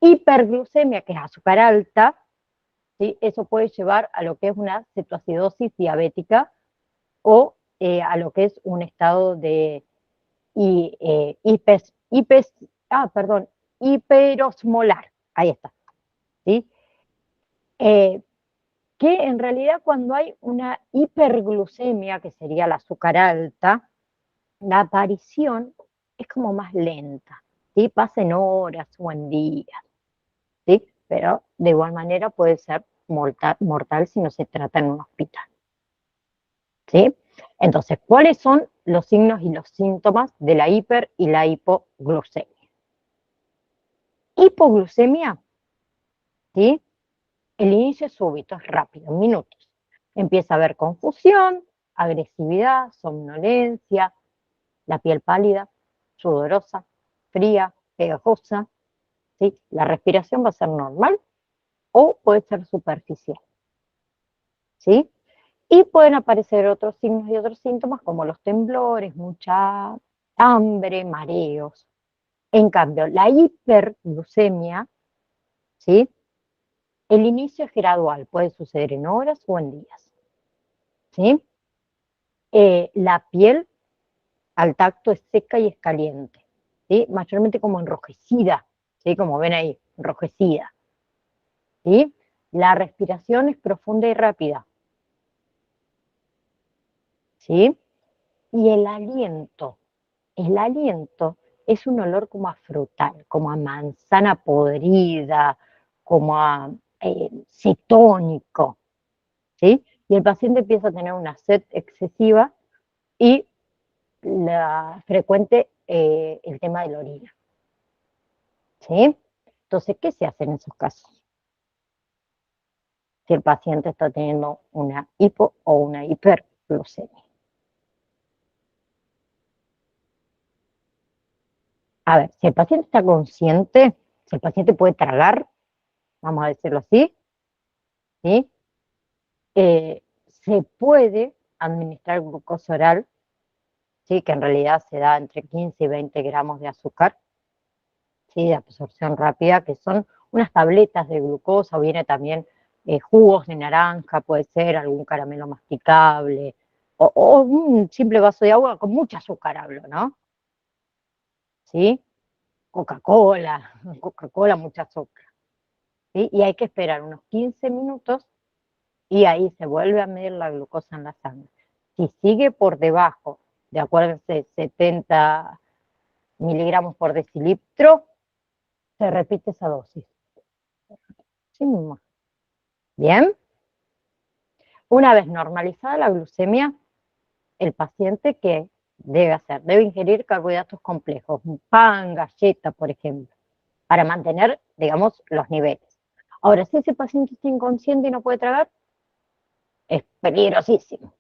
Hiperglucemia, que es azúcar alta, ¿sí? Eso puede llevar a lo que es una cetoacidosis diabética o a lo que es un estado de hiperosmolar. Ahí está, ¿sí? Que en realidad cuando hay una hiperglucemia, que sería la azúcar alta, la aparición es como más lenta, ¿sí? Pasa en horas o en días, ¿sí? Pero de igual manera puede ser mortal si no se trata en un hospital, ¿sí? Entonces, ¿cuáles son los signos y los síntomas de la hiper y la hipoglucemia? Hipoglucemia, ¿sí? El inicio es súbito, es rápido, en minutos. Empieza a haber confusión, agresividad, somnolencia, la piel pálida, sudorosa, fría, pegajosa, ¿sí? La respiración va a ser normal o puede ser superficial, ¿sí? Y pueden aparecer otros signos y otros síntomas como los temblores, mucha hambre, mareos. En cambio, la hiperglucemia, ¿sí? El inicio es gradual, puede suceder en horas o en días. ¿Sí? La piel al tacto es seca y es caliente, ¿sí? Mayormente como enrojecida, ¿sí? Como ven ahí, enrojecida. ¿Sí? La respiración es profunda y rápida. ¿Sí? Y el aliento es un olor como a frutal, como a manzana podrida, como a cetónico, ¿sí? Y el paciente empieza a tener una sed excesiva y la frecuente el tema de la orina, ¿sí? Entonces, ¿qué se hace en esos casos? Si el paciente está teniendo una hipo o una hiperglucemia. A ver, si el paciente está consciente, si el paciente puede tragar, vamos a decirlo así, ¿sí? Se puede administrar glucosa oral, ¿sí? Que en realidad se da entre 15 y 20 gramos de azúcar, ¿sí? De absorción rápida, que son unas tabletas de glucosa, o viene también jugos de naranja, puede ser algún caramelo masticable, o un simple vaso de agua con mucho azúcar, hablo, ¿no? ¿Sí? Coca-Cola, Coca-Cola, mucha azúcar, ¿sí? Y hay que esperar unos 15 minutos y ahí se vuelve a medir la glucosa en la sangre. Si sigue por debajo de, acuérdense, 70 miligramos por decilitro, se repite esa dosis. Sí, mismo. Bien. Una vez normalizada la glucemia, el paciente, ¿qué debe hacer? Debe ingerir carbohidratos complejos, un pan, galleta, por ejemplo, para mantener, digamos, los niveles. Ahora, si ese paciente está inconsciente y no puede tragar, es peligrosísimo,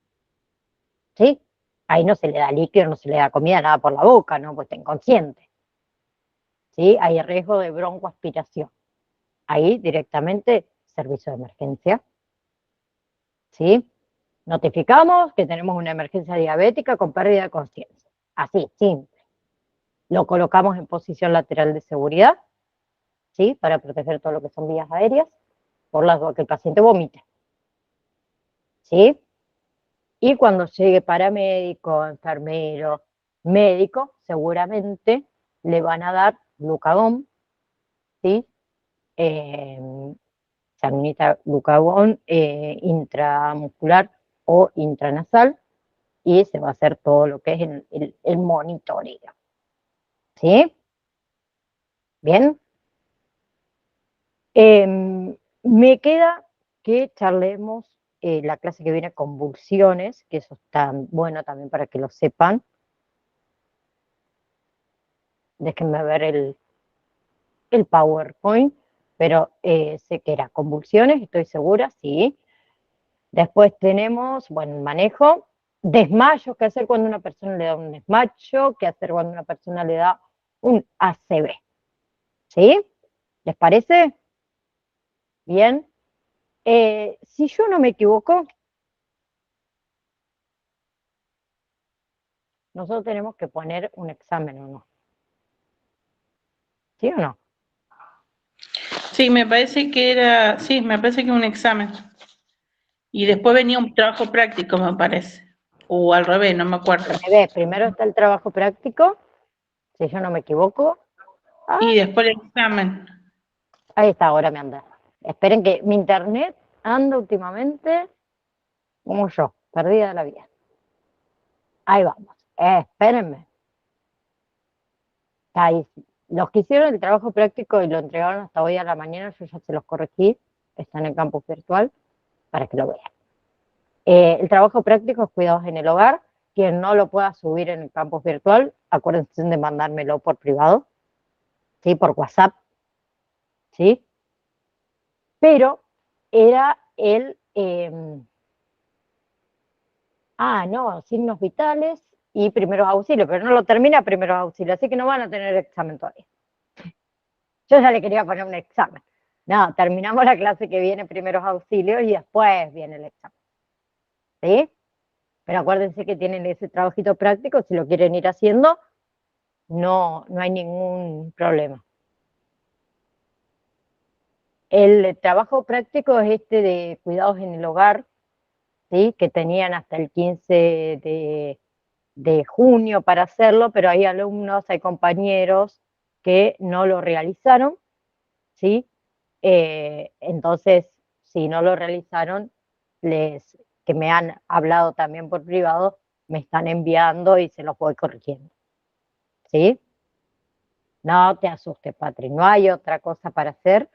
¿sí? Ahí no se le da líquido, no se le da comida, nada por la boca, ¿no? Pues está inconsciente, ¿sí? Hay riesgo de broncoaspiración. Ahí directamente, servicio de emergencia, ¿sí? Notificamos que tenemos una emergencia diabética con pérdida de conciencia. Así, simple. Lo colocamos en posición lateral de seguridad, ¿sí? Para proteger todo lo que son vías aéreas, por las dudas que el paciente vomite, ¿sí? Y cuando llegue paramédico, enfermero, médico, seguramente le van a dar glucagón, ¿sí? Se administra glucagón intramuscular o intranasal y se va a hacer todo lo que es el monitoreo, ¿sí? Bien. Me queda que charlemos la clase que viene convulsiones, que eso está bueno también para que lo sepan. Déjenme ver el PowerPoint, pero sé que era convulsiones, estoy segura, sí. Después tenemos, bueno, el manejo, desmayos, qué hacer cuando una persona le da un desmayo, qué hacer cuando una persona le da un ACV, ¿sí? ¿Les parece? Bien. Si yo no me equivoco, nosotros tenemos que poner un examen, ¿o no? ¿Sí o no? Sí, me parece que era, sí, me parece que un examen. Y después venía un trabajo práctico, me parece. O al revés, no me acuerdo. Primero está el trabajo práctico, si yo no me equivoco. Y después el examen. Ahí está, ahora me anda. Esperen que mi internet anda últimamente como yo, perdida de la vida. Ahí vamos. Espérenme. Ahí, los que hicieron el trabajo práctico y lo entregaron hasta hoy a la mañana, yo ya se los corregí, está en el campus virtual, para que lo vean. El trabajo práctico es cuidados en el hogar. Quien no lo pueda subir en el campus virtual, acuérdense de mandármelo por privado, ¿sí? Por WhatsApp, ¿sí? Pero era no, signos vitales y primeros auxilios, pero no lo termina primeros auxilios, así que no van a tener examen todavía. Yo ya le quería poner un examen. No, terminamos la clase que viene primeros auxilios y después viene el examen, ¿sí? Pero acuérdense que tienen ese trabajito práctico, si lo quieren ir haciendo, no hay ningún problema. el trabajo práctico es este de cuidados en el hogar, ¿sí? Que tenían hasta el 15 de junio para hacerlo, pero hay alumnos, hay compañeros que no lo realizaron, ¿sí? Entonces, si no lo realizaron, que me han hablado también por privado, me están enviando y se los voy corrigiendo, ¿sí? No te asustes, Patri, no hay otra cosa para hacer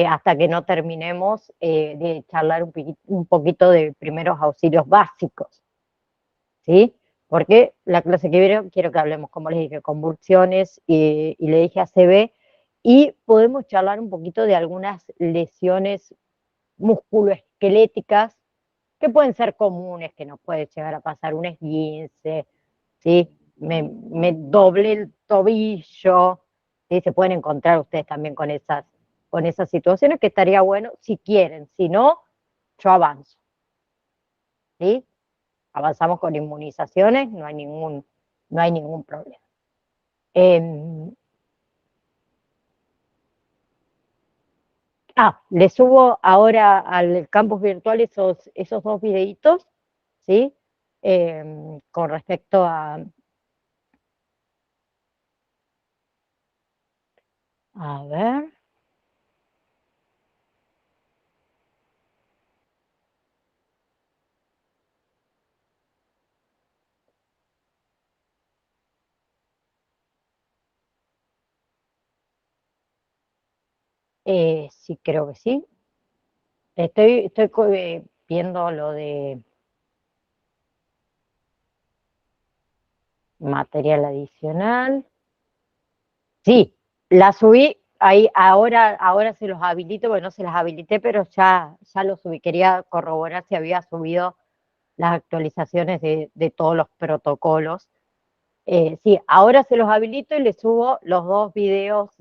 hasta que no terminemos de charlar un poquito de primeros auxilios básicos, ¿sí? Porque la clase que viene quiero que hablemos, como les dije, convulsiones y le dije ACV, y podemos charlar un poquito de algunas lesiones musculoesqueléticas que pueden ser comunes, que nos puede llegar a pasar un esguince, ¿sí? Me doblé el tobillo, ¿sí? Se pueden encontrar ustedes también con esas situaciones, que estaría bueno si quieren, si no, yo avanzo, ¿sí? Avanzamos con inmunizaciones, no hay ningún problema. Les subo ahora al campus virtual esos dos videitos, ¿sí? Con respecto a ver. Sí, creo que sí. Estoy viendo lo de material adicional. Sí, la subí, ahí ahora se los habilito, bueno, no se las habilité, pero ya los subí. Quería corroborar si había subido las actualizaciones de todos los protocolos. Sí, ahora se los habilito y les subo los dos videos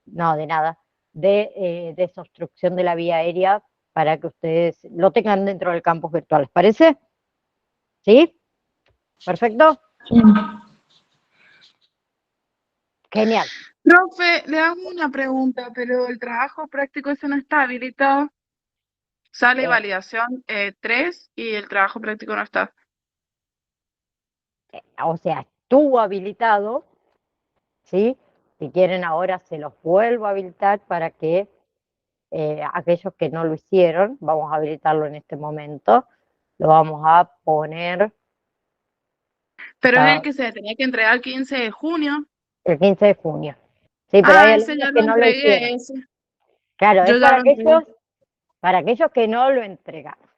no, de nada, de desobstrucción de la vía aérea para que ustedes lo tengan dentro del campus virtual. ¿Les parece? ¿Sí? ¿Perfecto? Genial. Profe, le hago una pregunta, pero el trabajo práctico ese no está habilitado. Sale Eh, validación 3 y el trabajo práctico no está. O sea, estuvo habilitado, ¿sí? Si quieren ahora se los vuelvo a habilitar para que aquellos que no lo hicieron, vamos a habilitarlo en este momento, lo vamos a poner Pero es el que se tenía que entregar el 15 de junio. el 15 de junio. Sí, pero hay Ese alumnos ya lo que no lo hicieron. entregué, ese. Claro, es Yo ya lo entregué. para aquellos que no lo entregaron.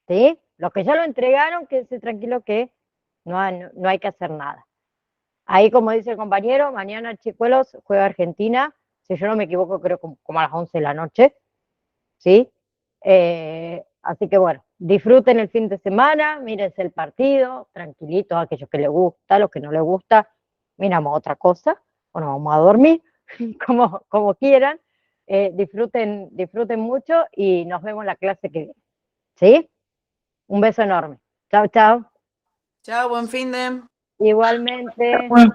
¿Sí? Los que ya lo entregaron, quédense tranquilos que no hay que hacer nada. Ahí, como dice el compañero, mañana Chicuelos juega Argentina, si yo no me equivoco, creo como a las 11 de la noche, ¿sí? Así que bueno, disfruten el fin de semana, mírense el partido, tranquilitos, aquellos que les gusta, los que no les gusta, miramos otra cosa, o nos vamos a dormir, como quieran. Disfruten mucho y nos vemos en la clase que viene, ¿sí? Un beso enorme. Chao, chao. Chao, buen fin de. Igualmente. Bueno,